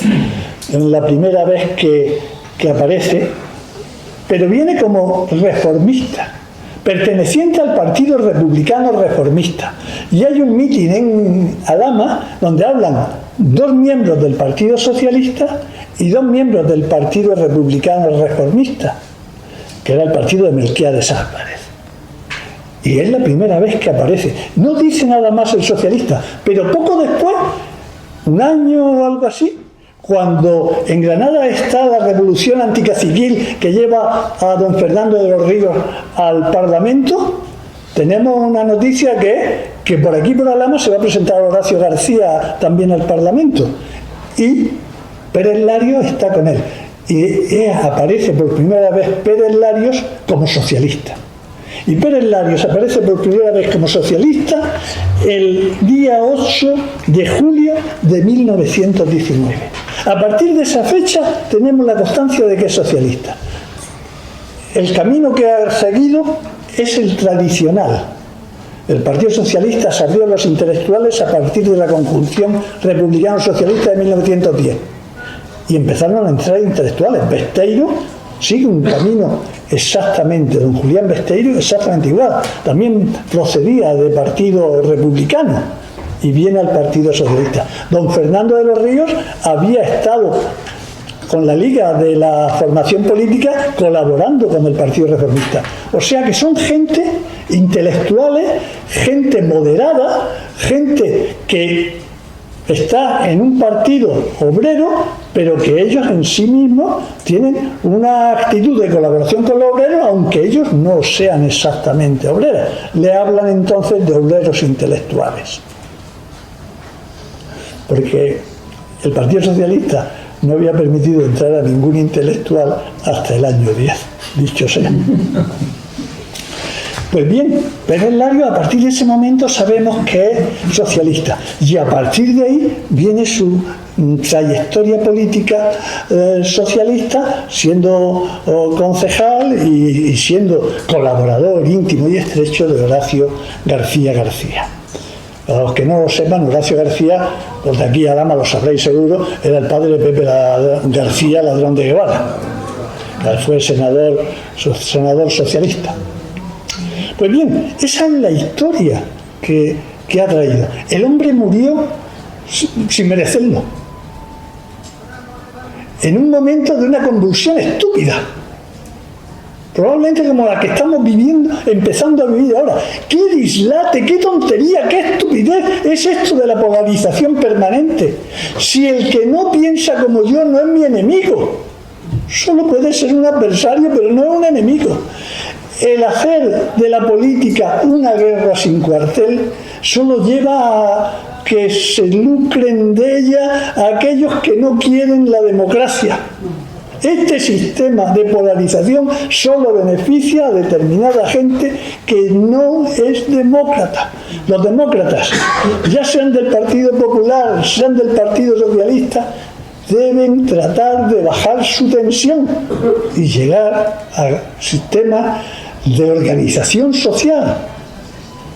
en la primera vez que aparece, pero viene como reformista, perteneciente al Partido Republicano Reformista. Y hay un mitin en Alhama donde hablan 2 miembros del Partido Socialista y 2 miembros del Partido Republicano Reformista, que era el partido de Melquiades Álvarez. Y es la primera vez que aparece. No dice nada más el socialista, pero poco después, un año o algo así, cuando en Granada está la revolución anticaciquil que lleva a don Fernando de los Ríos al Parlamento, tenemos una noticia que por aquí, por Alhama, se va a presentar Horacio García también al Parlamento. Y Pérez Larios está con él. Y aparece por primera vez Pérez Larios como socialista. Y Pérez Larios aparece por primera vez como socialista el día 8 de julio de 1919. A partir de esa fecha tenemos la constancia de que es socialista. El camino que ha seguido es el tradicional. El Partido Socialista se abrió a los intelectuales a partir de la conjunción republicano-socialista de 1910. Y empezaron a entrar intelectuales. Besteiro sigue un camino exactamente, don Julián Besteiro exactamente igual, también procedía de partido republicano y viene al Partido Socialista. Don Fernando de los Ríos había estado con la Liga de la Formación Política colaborando con el Partido Reformista. O sea que son gente intelectuales, gente moderada, gente que está en un partido obrero, pero que ellos en sí mismos tienen una actitud de colaboración con los obreros, aunque ellos no sean exactamente obreros. Le hablan entonces de obreros intelectuales. Porque el Partido Socialista no había permitido entrar a ningún intelectual hasta el año 10, dicho sea. Pues bien, Pérez Larios a partir de ese momento sabemos que es socialista y a partir de ahí viene su trayectoria política socialista, siendo concejal y siendo colaborador íntimo y estrecho de Horacio García García. Para los que no lo sepan, Horacio García, los de aquí a Alhama lo sabréis seguro, era el padre de Pepe García Ladrón de Guevara, que fue senador socialista. Pues bien, esa es la historia que ha traído. El hombre murió sin merecerlo. en un momento de una convulsión estúpida, probablemente como la que estamos viviendo, empezando a vivir ahora. ¡Qué dislate, qué tontería, qué estupidez es esto de la polarización permanente! Si el que no piensa como yo no es mi enemigo, solo puede ser un adversario, pero no es un enemigo. El hacer de la política una guerra sin cuartel solo lleva a que se lucren de ella aquellos que no quieren la democracia. Este sistema de polarización solo beneficia a determinada gente que no es demócrata. Los demócratas, ya sean del Partido Popular, sean del Partido Socialista, deben tratar de bajar su tensión y llegar al sistema de organización social.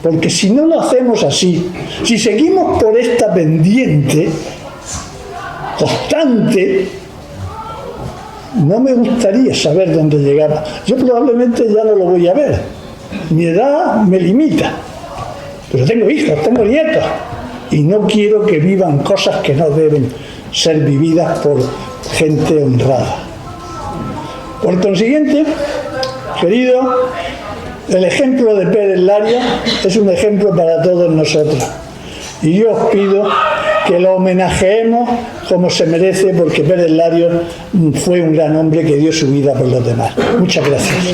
Porque si no lo hacemos así, si seguimos por esta pendiente constante, no me gustaría saber dónde llegamos. Yo probablemente ya no lo voy a ver. Mi edad me limita. Pero tengo hijos, tengo nietos. Y no quiero que vivan cosas que no deben ser vividas por gente honrada. Por consiguiente, querido, el ejemplo de Pérez Larios es un ejemplo para todos nosotros. Y yo os pido que lo homenajeemos como se merece, porque Pérez Larios fue un gran hombre que dio su vida por los demás. Muchas gracias.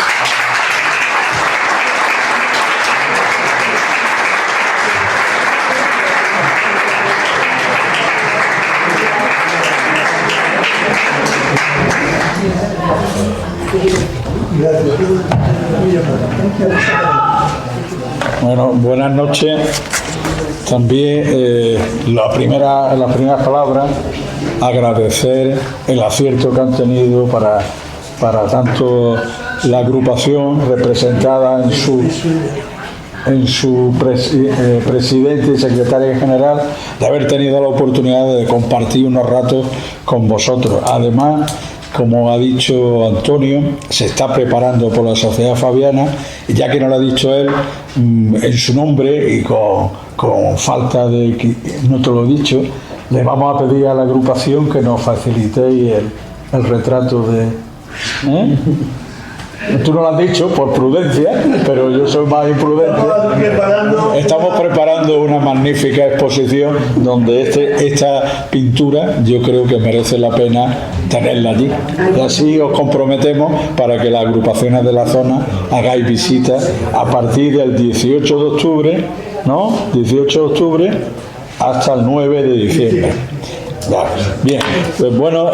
Bueno, buenas noches. También las primeras palabras, agradecer el acierto que han tenido para tanto la agrupación representada en su presidente y secretaria general, de haber tenido la oportunidad de compartir unos ratos con vosotros. Además, como ha dicho Antonio, se está preparando por la Sociedad Fabiana, y ya que no lo ha dicho él, en su nombre y con falta de que no te lo he dicho, le vamos a pedir a la agrupación que nos facilitéis el retrato de... Tú no lo has dicho por prudencia, pero yo soy más imprudente. Estamos preparando una magnífica exposición donde esta pintura yo creo que merece la pena tenerla allí. Y así os comprometemos para que las agrupaciones de la zona hagáis visitas a partir del 18 de octubre, ¿no? 18 de octubre hasta el 9 de diciembre. Bien, pues bueno,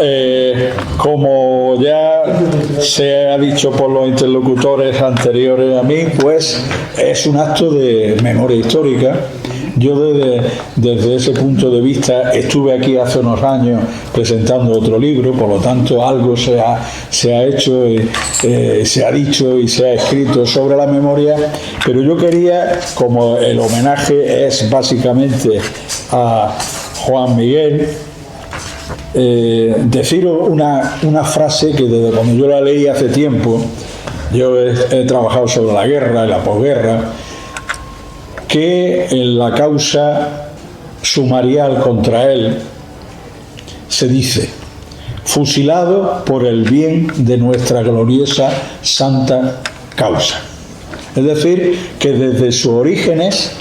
como ya se ha dicho por los interlocutores anteriores a mí, pues es un acto de memoria histórica. Yo desde ese punto de vista estuve aquí hace unos años presentando otro libro, por lo tanto algo se ha hecho, se ha dicho y se ha escrito sobre la memoria, pero yo quería, como el homenaje es básicamente a Juan Miguel, deciros una frase que desde cuando yo la leí hace tiempo, yo he trabajado sobre la guerra y la posguerra, que en la causa sumarial contra él se dice: fusilado por el bien de nuestra gloriosa santa causa. Es decir, que desde sus orígenes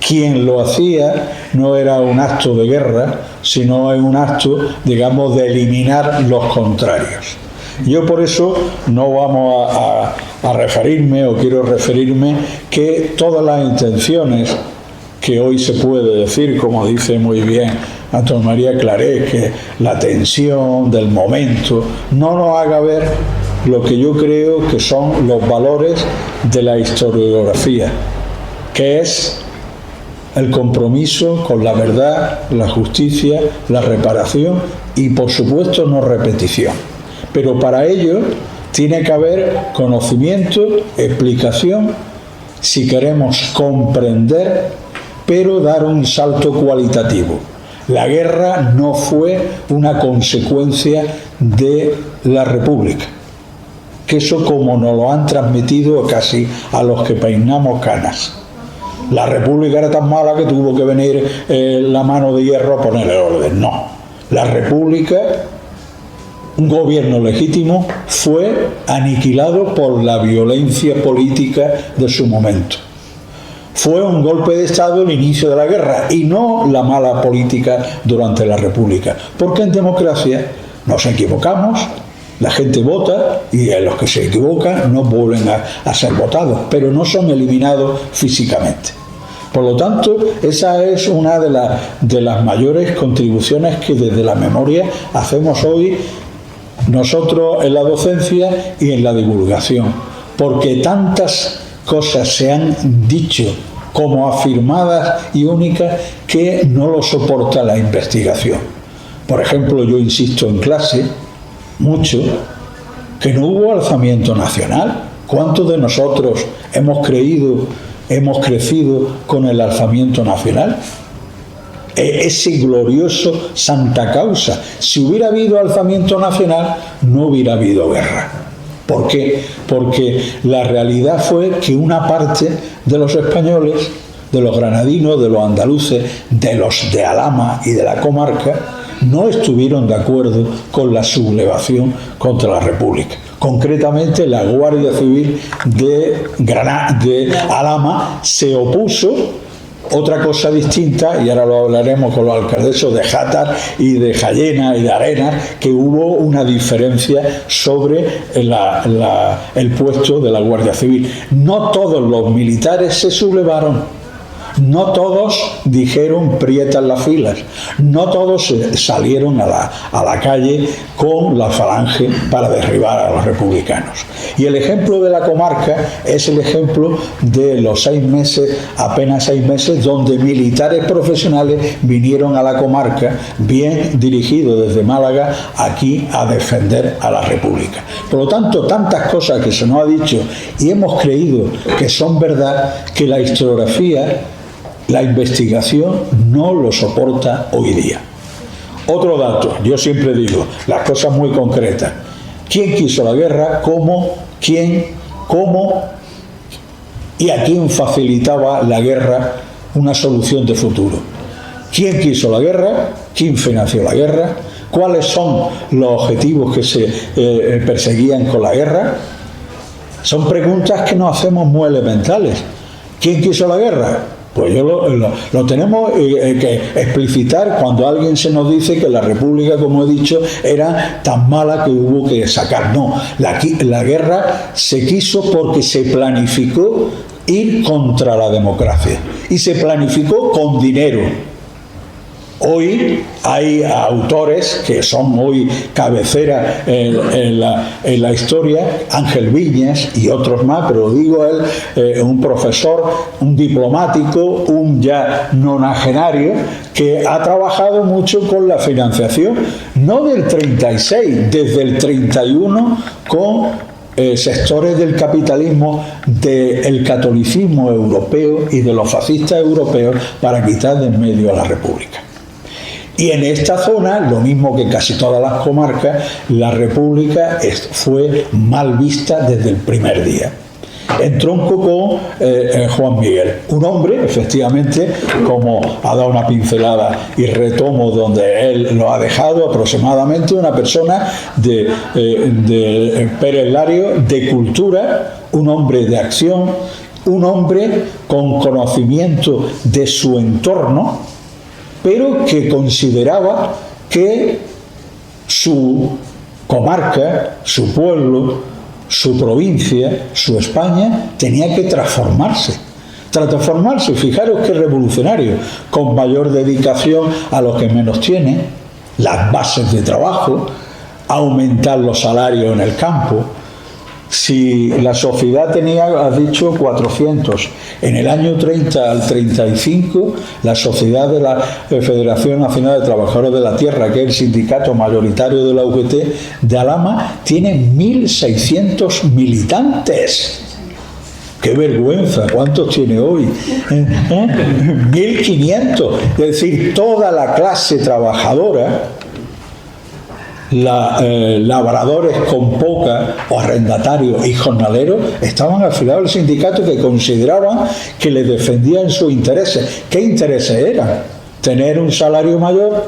quien lo hacía no era un acto de guerra, sino un acto, digamos, de eliminar los contrarios. Yo por eso no vamos a referirme, o quiero referirme, que todas las intenciones que hoy se puede decir, como dice muy bien Antonio María Claret, que la tensión del momento no nos haga ver lo que yo creo que son los valores de la historiografía, que es el compromiso con la verdad, la justicia, la reparación y, por supuesto, no repetición. Pero para ello tiene que haber conocimiento, explicación, si queremos comprender, pero dar un salto cualitativo. La guerra no fue una consecuencia de la República, que eso como nos lo han transmitido casi a los que peinamos canas. La República era tan mala que tuvo que venir la mano de hierro a ponerle orden. No, la República un gobierno legítimo fue aniquilado por la violencia política de su momento. Fue un golpe de Estado el inicio de la guerra y no la mala política durante la República. Porque en democracia nos equivocamos, la gente vota y los que se equivocan no vuelven a ser votados, pero no son eliminados físicamente. Por lo tanto, esa es una de las mayores contribuciones que desde la memoria hacemos hoy nosotros en la docencia y en la divulgación, porque tantas cosas se han dicho como afirmadas y únicas que no lo soporta la investigación. Por ejemplo, yo insisto en clase mucho que no hubo alzamiento nacional. ¿Cuántos de nosotros hemos crecido con el alzamiento nacional? Ese glorioso Santa Causa. Si hubiera habido alzamiento nacional, no hubiera habido guerra. ¿Por qué? Porque la realidad fue que una parte de los españoles, de los granadinos, de los andaluces, de los de Alhama y de la comarca, no estuvieron de acuerdo con la sublevación contra la República. Concretamente, la Guardia Civil de Alhama se opuso. Otra cosa distinta, y ahora lo hablaremos con los alcaldesos de Játar y de Jayena y de Arenas, que hubo una diferencia sobre el puesto de la Guardia Civil. No todos los militares se sublevaron. No todos dijeron prietas las filas, no todos salieron a la calle con la falange para derribar a los republicanos. Y el ejemplo de la comarca es el ejemplo de los 6 meses, apenas 6 meses, donde militares profesionales vinieron a la comarca, bien dirigidos desde Málaga, aquí a defender a la República. Por lo tanto, tantas cosas que se nos ha dicho y hemos creído que son verdad, que la historiografía, la investigación no lo soporta hoy día. Otro dato, yo siempre digo las cosas muy concretas. ¿Quién quiso la guerra? ¿Cómo? ¿Quién? ¿Cómo? ¿Y a quién facilitaba la guerra una solución de futuro? ¿Quién quiso la guerra? ¿Quién financió la guerra? ¿Cuáles son los objetivos que se perseguían con la guerra? Son preguntas que nos hacemos muy elementales. ¿Quién quiso la guerra? Pues lo tenemos que explicitar cuando alguien se nos dice que la República, como he dicho, era tan mala que hubo que sacar. No, la guerra se quiso porque se planificó ir contra la democracia y se planificó con dinero. Hoy hay autores que son hoy cabecera en la historia, Ángel Viñas y otros más, pero lo digo él, un profesor, un diplomático, un ya nonagenario, que ha trabajado mucho con la financiación, no del 36, desde el 31, con sectores del capitalismo, del catolicismo europeo y de los fascistas europeos para quitar de en medio a la República. Y en esta zona, lo mismo que casi todas las comarcas, la República fue mal vista desde el primer día. Entronco con Juan Miguel, un hombre, efectivamente, como ha dado una pincelada y retomo donde él lo ha dejado, aproximadamente una persona de Pérez Larios, de cultura, un hombre de acción, un hombre con conocimiento de su entorno, pero que consideraba que su comarca, su pueblo, su provincia, su España, tenía que transformarse. Transformarse, fijaros qué revolucionario, con mayor dedicación a los que menos tienen, las bases de trabajo, aumentar los salarios en el campo. Si la sociedad tenía, has dicho, 400, en el año 30 al 35, la sociedad de la Federación Nacional de Trabajadores de la Tierra, que es el sindicato mayoritario de la UGT de Alhama, tiene 1.600 militantes. ¡Qué vergüenza! ¿Cuántos tiene hoy? 1.500. Es decir, toda la clase trabajadora, labradores con poca o arrendatarios y jornaleros, estaban afiliados al sindicato, que consideraban que les defendían sus intereses. ¿Qué intereses eran? Tener un salario mayor,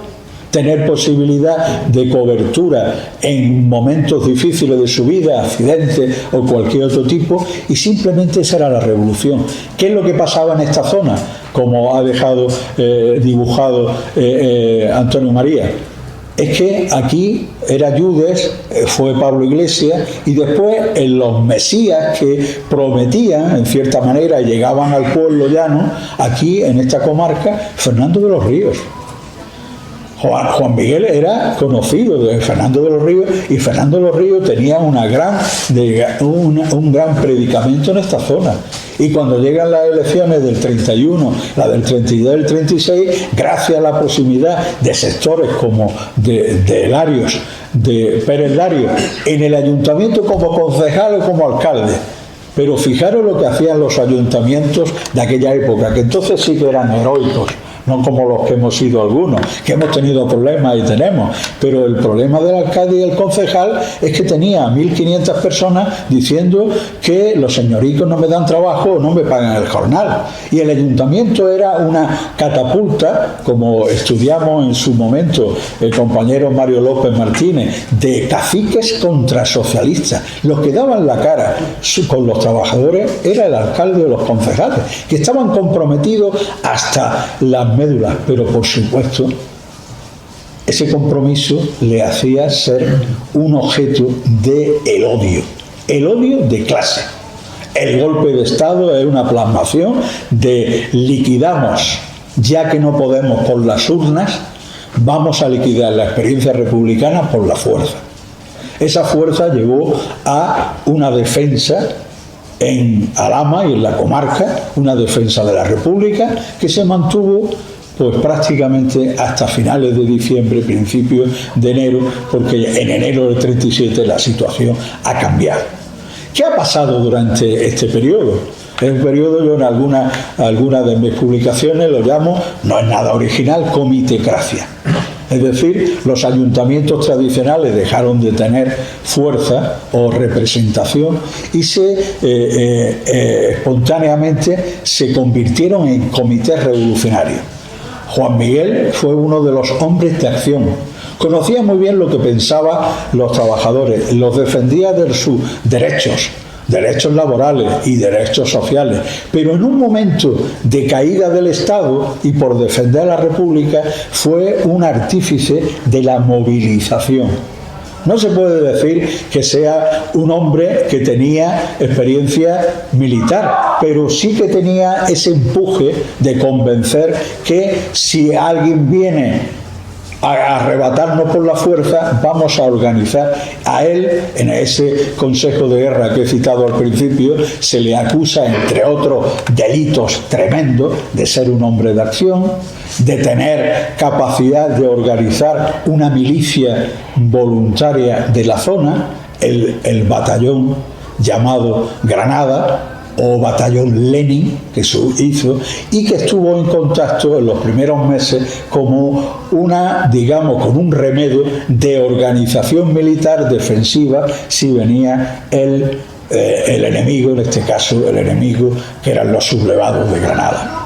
tener posibilidad de cobertura en momentos difíciles de su vida, accidentes o cualquier otro tipo, y simplemente esa era la revolución. ¿Qué es lo que pasaba en esta zona? Como ha dejado dibujado Antonio María. Es que aquí era Judes, fue Pablo Iglesias, y después en los mesías que prometían, en cierta manera, y llegaban al pueblo llano, aquí en esta comarca, Fernando de los Ríos. Juan Miguel era conocido de Fernando de los Ríos, y Fernando de los Ríos tenía un gran predicamento en esta zona. Y cuando llegan las elecciones del 31, la del 32 y del 36, gracias a la proximidad de sectores como de Larios, de Pérez Larios, en el ayuntamiento como concejal o como alcalde. Pero fijaros lo que hacían los ayuntamientos de aquella época, que entonces sí que eran heroicos, no como los que hemos sido algunos, que hemos tenido problemas y tenemos, pero el problema del alcalde y el concejal es que tenía 1.500 personas diciendo que los señoricos no me dan trabajo o no me pagan el jornal, y el ayuntamiento era una catapulta, como estudiamos en su momento el compañero Mario López Martínez, de caciques contra socialistas. Los que daban la cara con los trabajadores era el alcalde o los concejales, que estaban comprometidos hasta las médulas, pero por supuesto ese compromiso le hacía ser un objeto del odio de clase. El golpe de Estado es una plasmación de liquidamos, ya que no podemos por las urnas, vamos a liquidar la experiencia republicana por la fuerza. Esa fuerza llevó a una defensa en Alhama y en la comarca, una defensa de la República que se mantuvo pues prácticamente hasta finales de diciembre, principios de enero, porque en enero del 37 la situación ha cambiado. ¿Qué ha pasado durante este periodo? Es un periodo, yo en alguna de mis publicaciones lo llamo, no es nada original, comitecracia. Es decir, los ayuntamientos tradicionales dejaron de tener fuerza o representación y espontáneamente se convirtieron en comités revolucionarios. Juan Miguel fue uno de los hombres de acción. Conocía muy bien lo que pensaban los trabajadores, los defendía de sus derechos laborales y derechos sociales, pero en un momento de caída del Estado y por defender a la República fue un artífice de la movilización. No se puede decir que sea un hombre que tenía experiencia militar, pero sí que tenía ese empuje de convencer que si alguien viene a arrebatarnos por la fuerza, vamos a organizar. A él, en ese Consejo de Guerra que he citado al principio, se le acusa, entre otros delitos tremendos, de ser un hombre de acción, de tener capacidad de organizar una milicia voluntaria de la zona, el batallón llamado Granada, o batallón Lenin, que se hizo, y que estuvo en contacto en los primeros meses como con un remedio de organización militar defensiva si venía el enemigo, en este caso el enemigo que eran los sublevados de Granada.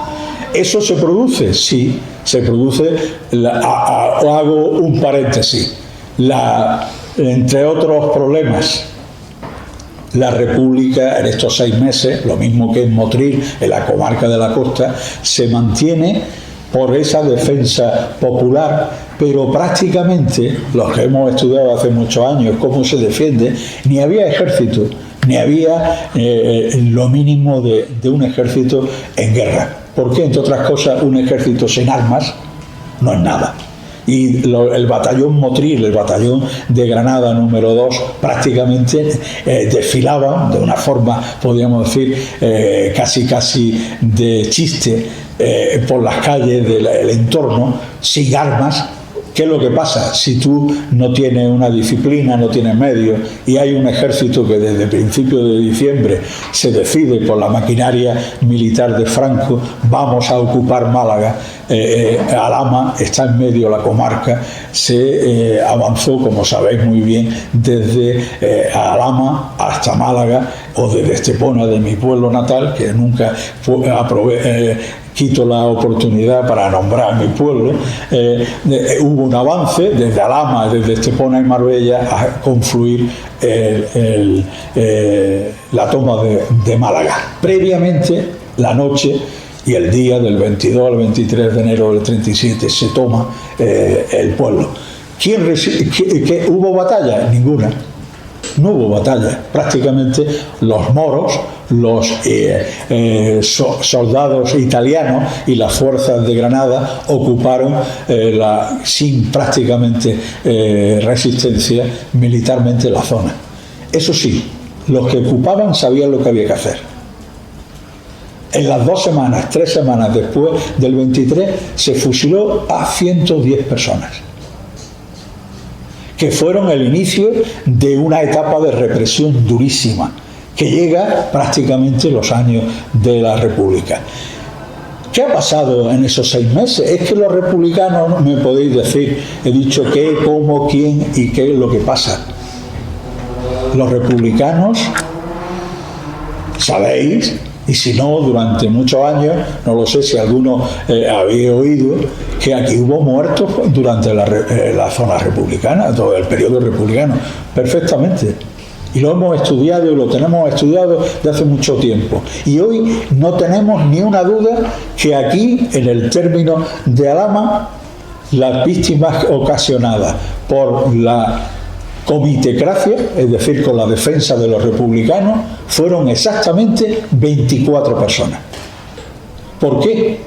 ¿Eso se produce? Sí, se produce. Hago un paréntesis. Entre otros problemas, la República en estos 6 meses, lo mismo que en Motril, en la comarca de la costa, se mantiene por esa defensa popular, pero prácticamente, los que hemos estudiado hace muchos años cómo se defiende, ni había ejército, ni había lo mínimo de un ejército en guerra. Porque, entre otras cosas, un ejército sin armas no es nada. Y el batallón Motril, el batallón de Granada número 2, prácticamente desfilaban de una forma, podríamos decir, casi de chiste por las calles del entorno, sin armas. ¿Qué es lo que pasa? Si tú no tienes una disciplina, no tienes medios, y hay un ejército que desde principios de diciembre se decide por la maquinaria militar de Franco, vamos a ocupar Málaga, Alhama está en medio de la comarca, se avanzó, como sabéis muy bien, desde Alhama hasta Málaga o desde Estepona, de mi pueblo natal, que nunca quito la oportunidad para nombrar mi pueblo, hubo un avance desde Alhama, desde Estepona y Marbella, a confluir la toma de Málaga. Previamente, la noche y el día del 22 al 23 de enero del 37 se toma el pueblo. ¿Hubo batalla? Ninguna. No hubo batalla. Prácticamente los moros, los soldados italianos y las fuerzas de Granada ocuparon sin prácticamente resistencia militarmente la zona. Eso sí, los que ocupaban sabían lo que había que hacer. En las 2 semanas, 3 semanas después del 23, se fusiló a 110 personas, que fueron el inicio de una etapa de represión durísima, que llega prácticamente los años de la República. ¿Qué ha pasado en esos 6 meses? Es que los republicanos, no me podéis decir, he dicho qué, cómo, quién y qué es lo que pasa. Los republicanos, sabéis, y si no, durante muchos años, no lo sé si alguno había oído, que aquí hubo muertos durante la zona republicana, todo el periodo republicano, perfectamente. Y lo hemos estudiado y lo tenemos estudiado desde hace mucho tiempo. Y hoy no tenemos ni una duda que aquí, en el término de Alhama, las víctimas ocasionadas por la comitecracia, es decir, con la defensa de los republicanos, fueron exactamente 24 personas. ¿Por qué?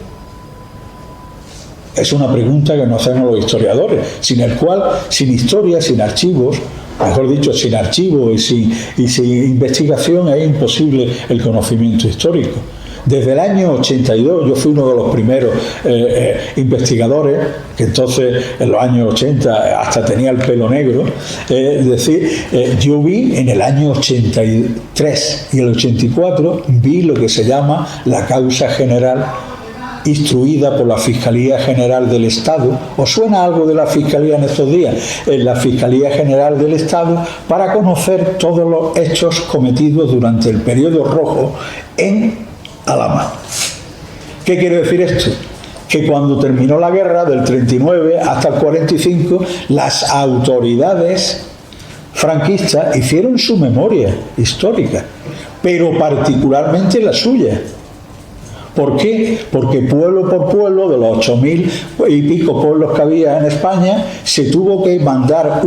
Es una pregunta que nos hacemos los historiadores, sin el cual, sin historia, sin archivos, mejor dicho, sin archivos y sin investigación, es imposible el conocimiento histórico. Desde el año 82, yo fui uno de los primeros investigadores, que entonces en los años 80 hasta tenía el pelo negro, es decir, yo vi en el año 83 y el 84, vi lo que se llama la causa general instruida por la Fiscalía General del Estado. ¿Os suena algo de la Fiscalía en estos días? En la Fiscalía General del Estado, para conocer todos los hechos cometidos durante el periodo rojo en Alhama. ¿Qué quiere decir esto? Que cuando terminó la guerra del 39 hasta el 45, las autoridades franquistas hicieron su memoria histórica, pero particularmente la suya. ¿Por qué? Porque pueblo por pueblo, de los 8.000 y pico pueblos que había en España, se tuvo que mandar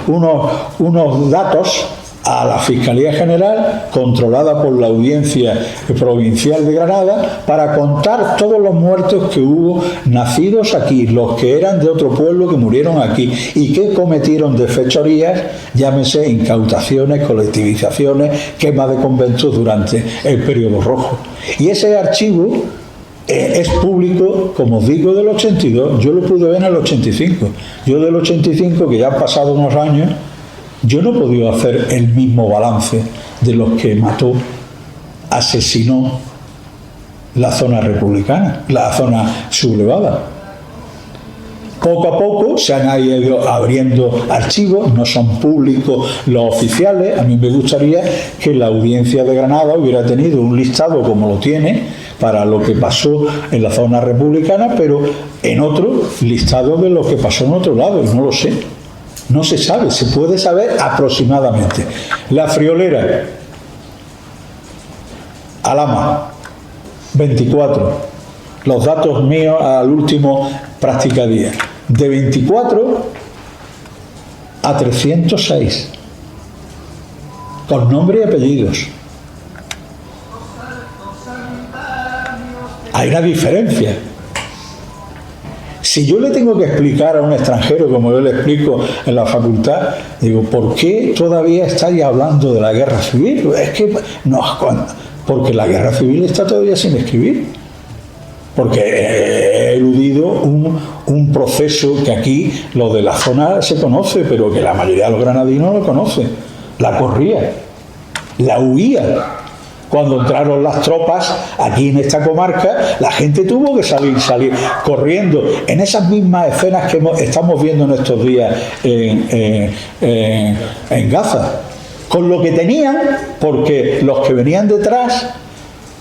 unos datos a la Fiscalía General, controlada por la Audiencia Provincial de Granada, para contar todos los muertos que hubo nacidos aquí, los que eran de otro pueblo que murieron aquí y que cometieron de fechorías, llámese incautaciones, colectivizaciones, quema de conventos durante el periodo rojo. Y ese archivo es público, como os digo, del 82. Yo lo pude ver en el 85. Yo del 85, que ya han pasado unos años, yo no he podido hacer el mismo balance de los que mató, asesinó la zona republicana, la zona sublevada. Poco a poco se han ido abriendo archivos, no son públicos los oficiales. A mí me gustaría que la Audiencia de Granada hubiera tenido un listado como lo tiene para lo que pasó en la zona republicana, pero en otro listado de lo que pasó en otro lado, y no lo sé. No se sabe, se puede saber aproximadamente. La Friolera, Alhama, 24. Los datos míos al último práctica día. De 24 a 306. Con nombre y apellidos. Hay una diferencia. Si yo le tengo que explicar a un extranjero, como yo le explico en la facultad, digo, ¿por qué todavía estáis hablando de la guerra civil? Es que no, porque la guerra civil está todavía sin escribir. Porque he eludido un proceso que aquí, lo de la zona se conoce, pero que la mayoría de los granadinos no lo conocen. La corría, la huía. Cuando entraron las tropas aquí en esta comarca, la gente tuvo que salir corriendo en esas mismas escenas que estamos viendo en estos días en Gaza. con lo que tenían, porque los que venían detrás,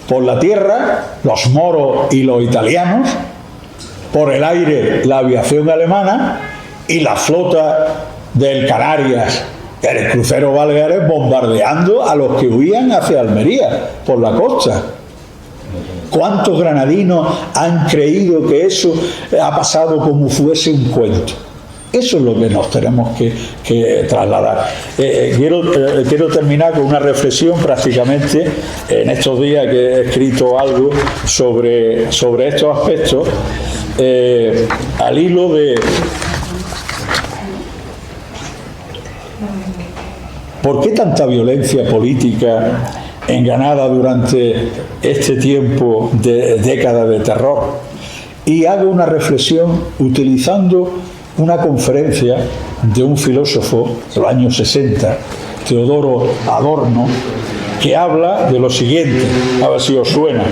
por la tierra, los moros y los italianos, por el aire, la aviación alemana y la flota del Canarias, el crucero Baleares, bombardeando a los que huían hacia Almería, por la costa. ¿Cuántos granadinos han creído que eso ha pasado como fuese un cuento? Eso es lo que nos tenemos que trasladar. Quiero terminar con una reflexión prácticamente en estos días que he escrito algo sobre estos aspectos, al hilo de ¿por qué tanta violencia política enganada durante este tiempo de década de terror? Y hago una reflexión utilizando una conferencia de un filósofo de los años 60, Teodoro Adorno, que habla de lo siguiente, a ver si os suena.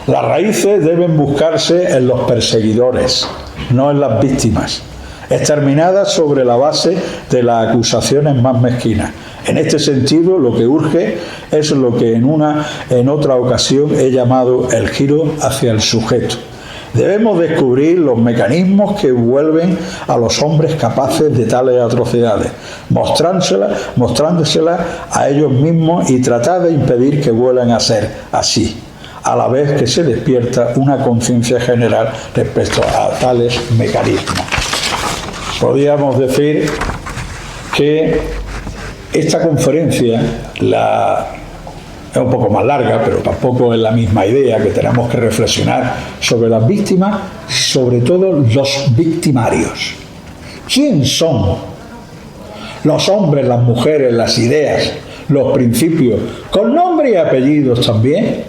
Las raíces deben buscarse en los perseguidores, no en las víctimas, exterminadas sobre la base de las acusaciones más mezquinas. En este sentido, lo que urge es lo que en otra ocasión he llamado el giro hacia el sujeto. Debemos descubrir los mecanismos que vuelven a los hombres capaces de tales atrocidades, mostrándoselas a ellos mismos y tratar de impedir que vuelvan a ser así, a la vez que se despierta una conciencia general respecto a tales mecanismos. Podríamos decir que esta conferencia es un poco más larga, pero tampoco es la misma idea, que tenemos que reflexionar sobre las víctimas, sobre todo los victimarios. ¿Quién son los hombres, las mujeres, las ideas, los principios, con nombre y apellidos también?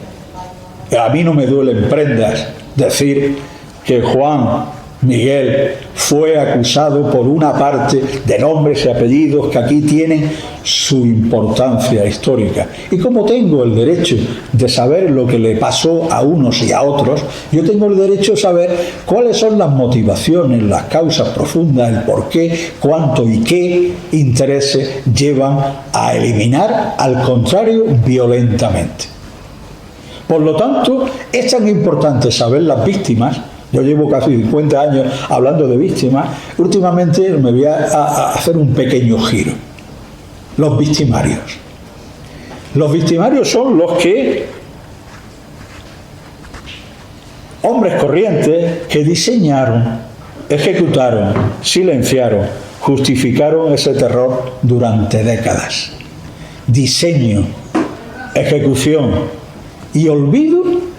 A mí no me duelen prendas decir que Juan Miguel fue acusado por una parte de nombres y apellidos que aquí tienen su importancia histórica. Y como tengo el derecho de saber lo que le pasó a unos y a otros, yo tengo el derecho de saber cuáles son las motivaciones, las causas profundas, el por qué, cuánto y qué intereses llevan a eliminar, al contrario, violentamente. Por lo tanto, es tan importante saber las víctimas. Yo llevo casi 50 años hablando de víctimas. Últimamente me voy a hacer un pequeño giro. Los victimarios. Los victimarios son los que, hombres corrientes, que diseñaron, ejecutaron, silenciaron, justificaron ese terror durante décadas. Diseño, ejecución y olvido,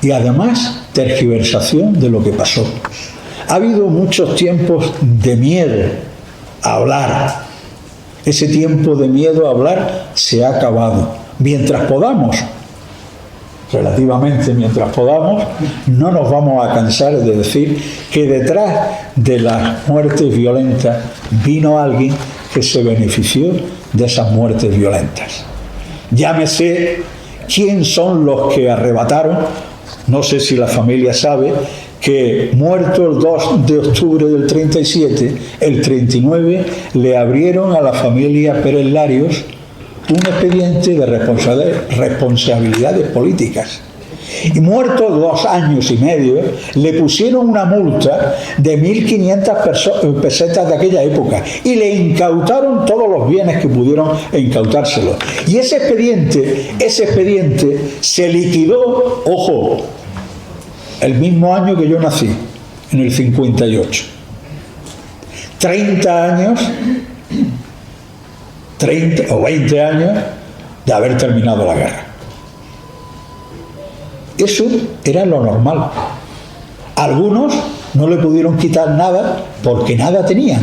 y además tergiversación de lo que pasó. Ha habido muchos tiempos de miedo a hablar. Ese tiempo de miedo a hablar se ha acabado. Mientras podamos, relativamente mientras podamos, no nos vamos a cansar de decir que detrás de las muertes violentas vino alguien que se benefició de esas muertes violentas. Llámese quién son los que arrebataron. No sé si la familia sabe que muerto el 2 de octubre del 37, el 39 le abrieron a la familia Pérez Larios un expediente de responsabilidades políticas. Y muerto 2 años y medio, le pusieron una multa de 1.500 pesetas de aquella época y le incautaron todos los bienes que pudieron incautárselo. Y ese expediente se liquidó, ojo, el mismo año que yo nací, en el 58. 30 años, 30 o 20 años de haber terminado la guerra. Eso era lo normal. Algunos no le pudieron quitar nada porque nada tenían.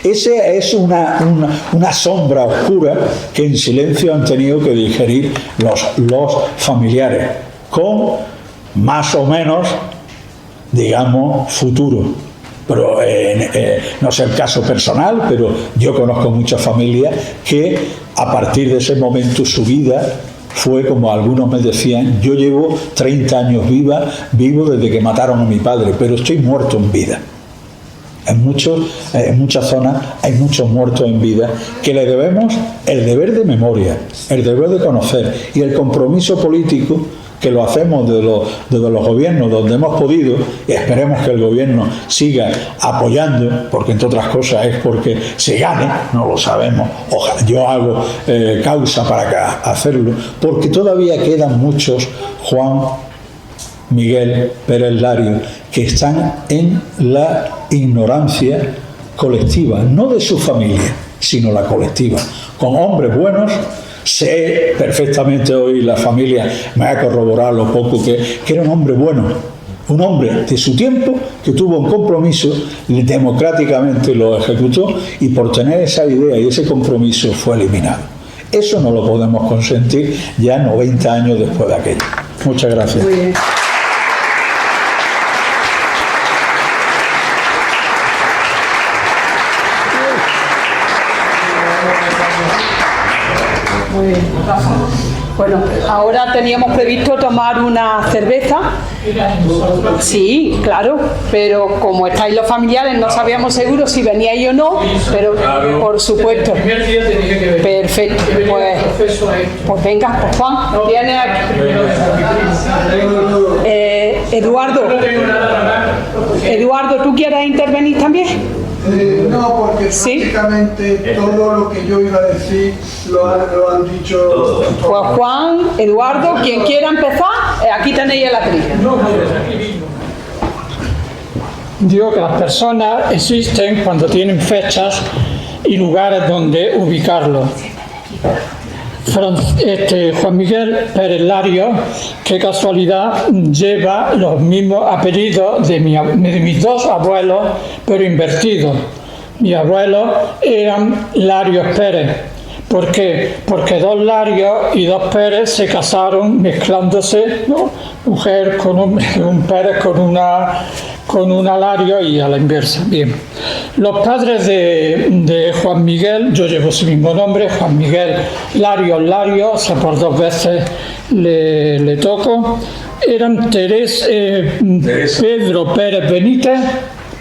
Esa es una sombra oscura que en silencio han tenido que digerir los familiares, con más o menos, digamos, futuro. Pero no es el caso personal, pero yo conozco muchas familias que a partir de ese momento su vida fue como algunos me decían: yo llevo 30 años vivo desde que mataron a mi padre, pero estoy muerto en vida. En muchas zonas hay muchos muertos en vida que le debemos el deber de memoria, el deber de conocer y el compromiso político que lo hacemos desde los gobiernos donde hemos podido, y esperemos que el gobierno siga apoyando, porque entre otras cosas es porque se gane, no lo sabemos, ojalá, yo hago causa para hacerlo, porque todavía quedan muchos Juan Miguel Pérez Larios que están en la ignorancia colectiva, no de su familia, sino la colectiva, con hombres buenos. Sé perfectamente, hoy la familia me ha corroborado lo poco que era un hombre bueno, un hombre de su tiempo que tuvo un compromiso, democráticamente lo ejecutó y por tener esa idea y ese compromiso fue eliminado. Eso no lo podemos consentir ya 90 años después de aquello. Muchas gracias. Muy bien. Muy bien. Bueno, ahora teníamos previsto tomar una cerveza. Sí, claro, pero como estáis los familiares, no sabíamos seguro si veníais o no, pero por supuesto. Perfecto, pues venga, pues Juan, viene aquí. Eduardo, ¿tú quieres intervenir también? No, porque prácticamente todo lo que yo iba a decir lo han dicho todos. Pues Juan, Eduardo, quien quiera empezar, aquí tenéis el atril. Digo que las personas existen cuando tienen fechas y lugares donde ubicarlos. Juan Miguel Pérez Larios, qué casualidad, lleva los mismos apellidos de mis dos abuelos, pero invertidos. Mis abuelos eran Larios Pérez. ¿Por qué? Porque dos Larios y dos Pérez se casaron mezclándose, ¿no? Mujer con un Pérez con una Lario y a la inversa. Bien. Los padres de Juan Miguel, yo llevo su mismo nombre, Juan Miguel Lario, o sea, por dos veces le toco, eran Pedro Pérez Benítez,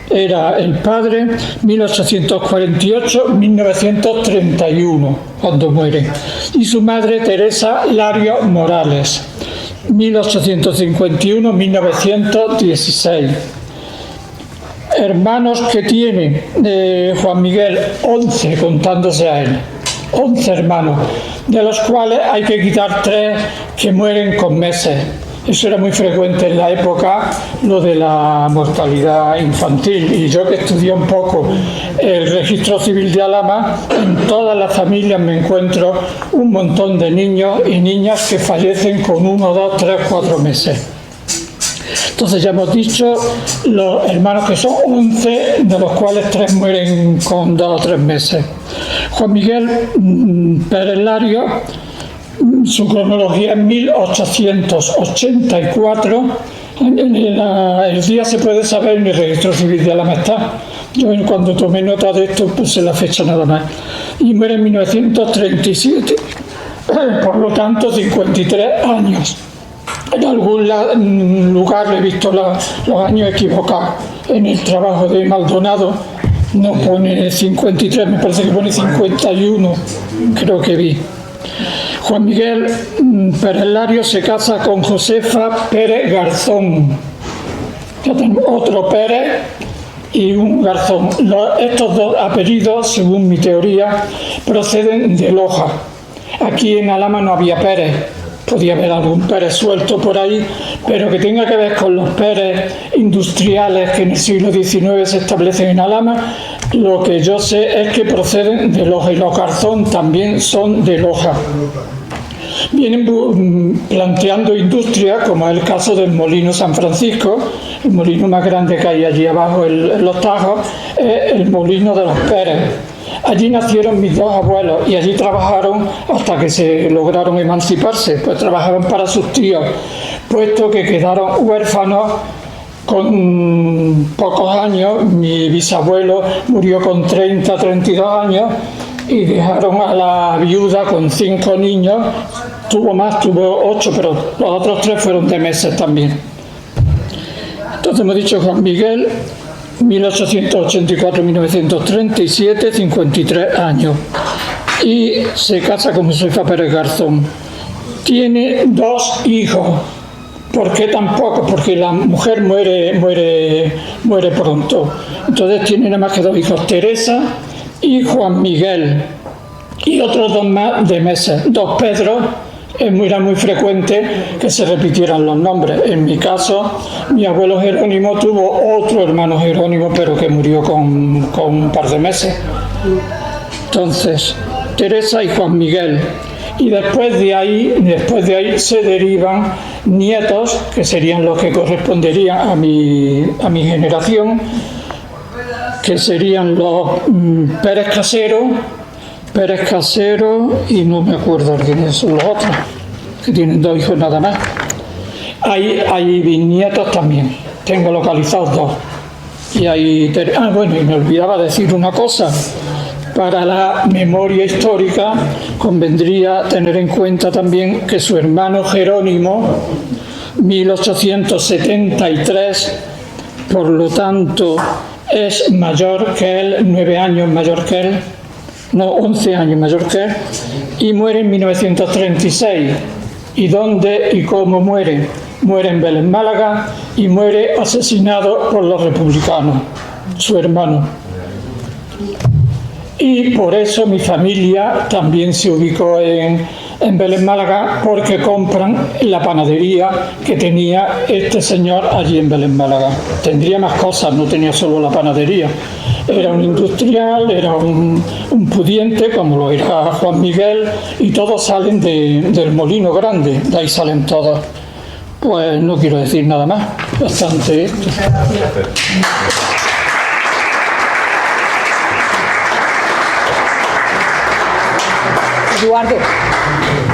era el padre, 1848-1931, cuando muere, y su madre Teresa Lario Morales, 1851-1916. Hermanos que tiene Juan Miguel, 11 contándose a él, 11 hermanos, de los cuales hay que quitar 3 que mueren con meses. Eso era muy frecuente en la época, lo de la mortalidad infantil. Y yo que estudié un poco el registro civil de Alhama, en todas las familias me encuentro un montón de niños y niñas que fallecen con 1, 2, 3, 4 meses. Entonces ya hemos dicho los hermanos que son 11, de los cuales 3 mueren con 2 o 3 meses. Juan Miguel Pérez Larios, su cronología es 1884. El día se puede saber en el registro civil de Alhama está. Yo cuando tomé nota de esto puse la fecha nada más. Y muere en 1937. Por lo tanto, 53 años. En algún lugar he visto los años equivocados. En el trabajo de Maldonado no pone 53, me parece que pone 51, creo que vi. Juan Miguel Pérez Larios se casa con Josefa Pérez Garzón. Ya tenemos otro Pérez y un Garzón. Estos dos apellidos, según mi teoría, proceden de Loja. Aquí en Alhama no había Pérez. Podía haber algún Pérez suelto por ahí, pero que tenga que ver con los Pérez industriales que en el siglo XIX se establecen en Alhama, lo que yo sé es que proceden de Loja, y los Garzón también son de Loja. Vienen planteando industria, como es el caso del Molino San Francisco, el molino más grande que hay allí abajo en Los Tajos, es el molino de los Pérez. Allí nacieron mis dos abuelos y allí trabajaron hasta que se lograron emanciparse, pues trabajaban para sus tíos, puesto que quedaron huérfanos con pocos años. Mi bisabuelo murió con 30, 32 años y dejaron a la viuda con 5 niños, tuvo 8, pero los otros 3 fueron de meses también. Entonces hemos dicho Juan Miguel 1884-1937, 53 años. Y se casa con Josefa Pérez Garzón. Tiene 2 hijos. ¿Por qué tan poco? Porque la mujer muere pronto. Entonces tiene nada más que 2 hijos, Teresa y Juan Miguel. Y otros 2 más de meses, 2 Pedros. Era muy frecuente que se repitieran los nombres. En mi caso, mi abuelo Jerónimo tuvo otro hermano Jerónimo, pero que murió con un par de meses. Entonces, Teresa y Juan Miguel. Y después de ahí se derivan nietos, que serían los que corresponderían a mi generación, que serían los Pérez Casero y no me acuerdo quiénes son los otros, que tienen 2 hijos nada más. Hay bisnietos también, tengo localizados 2. Y bueno, y me olvidaba decir una cosa. Para la memoria histórica convendría tener en cuenta también que su hermano Jerónimo, 1873, por lo tanto es mayor que él, 9 años mayor que él, no, 11 años mayor que él, y muere en 1936. ¿Y dónde y cómo muere? Muere en Vélez, Málaga, y muere asesinado por los republicanos, su hermano. Y por eso mi familia también se ubicó en Vélez, Málaga, porque compran la panadería que tenía este señor allí en Vélez, Málaga. Tendría más cosas, no tenía solo la panadería. Era un industrial, era un pudiente, como lo era Juan Miguel, y todos salen del Molino Grande, de ahí salen todos. Pues no quiero decir nada más, bastante esto.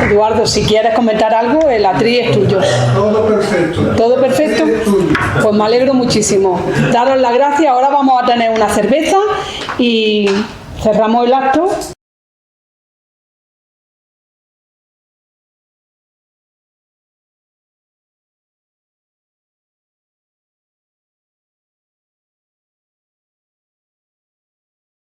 Eduardo, si quieres comentar algo, el atril es tuyo. Todo perfecto. ¿Todo perfecto? Pues me alegro muchísimo. Daros las gracias. Ahora vamos a tener una cerveza y cerramos el acto.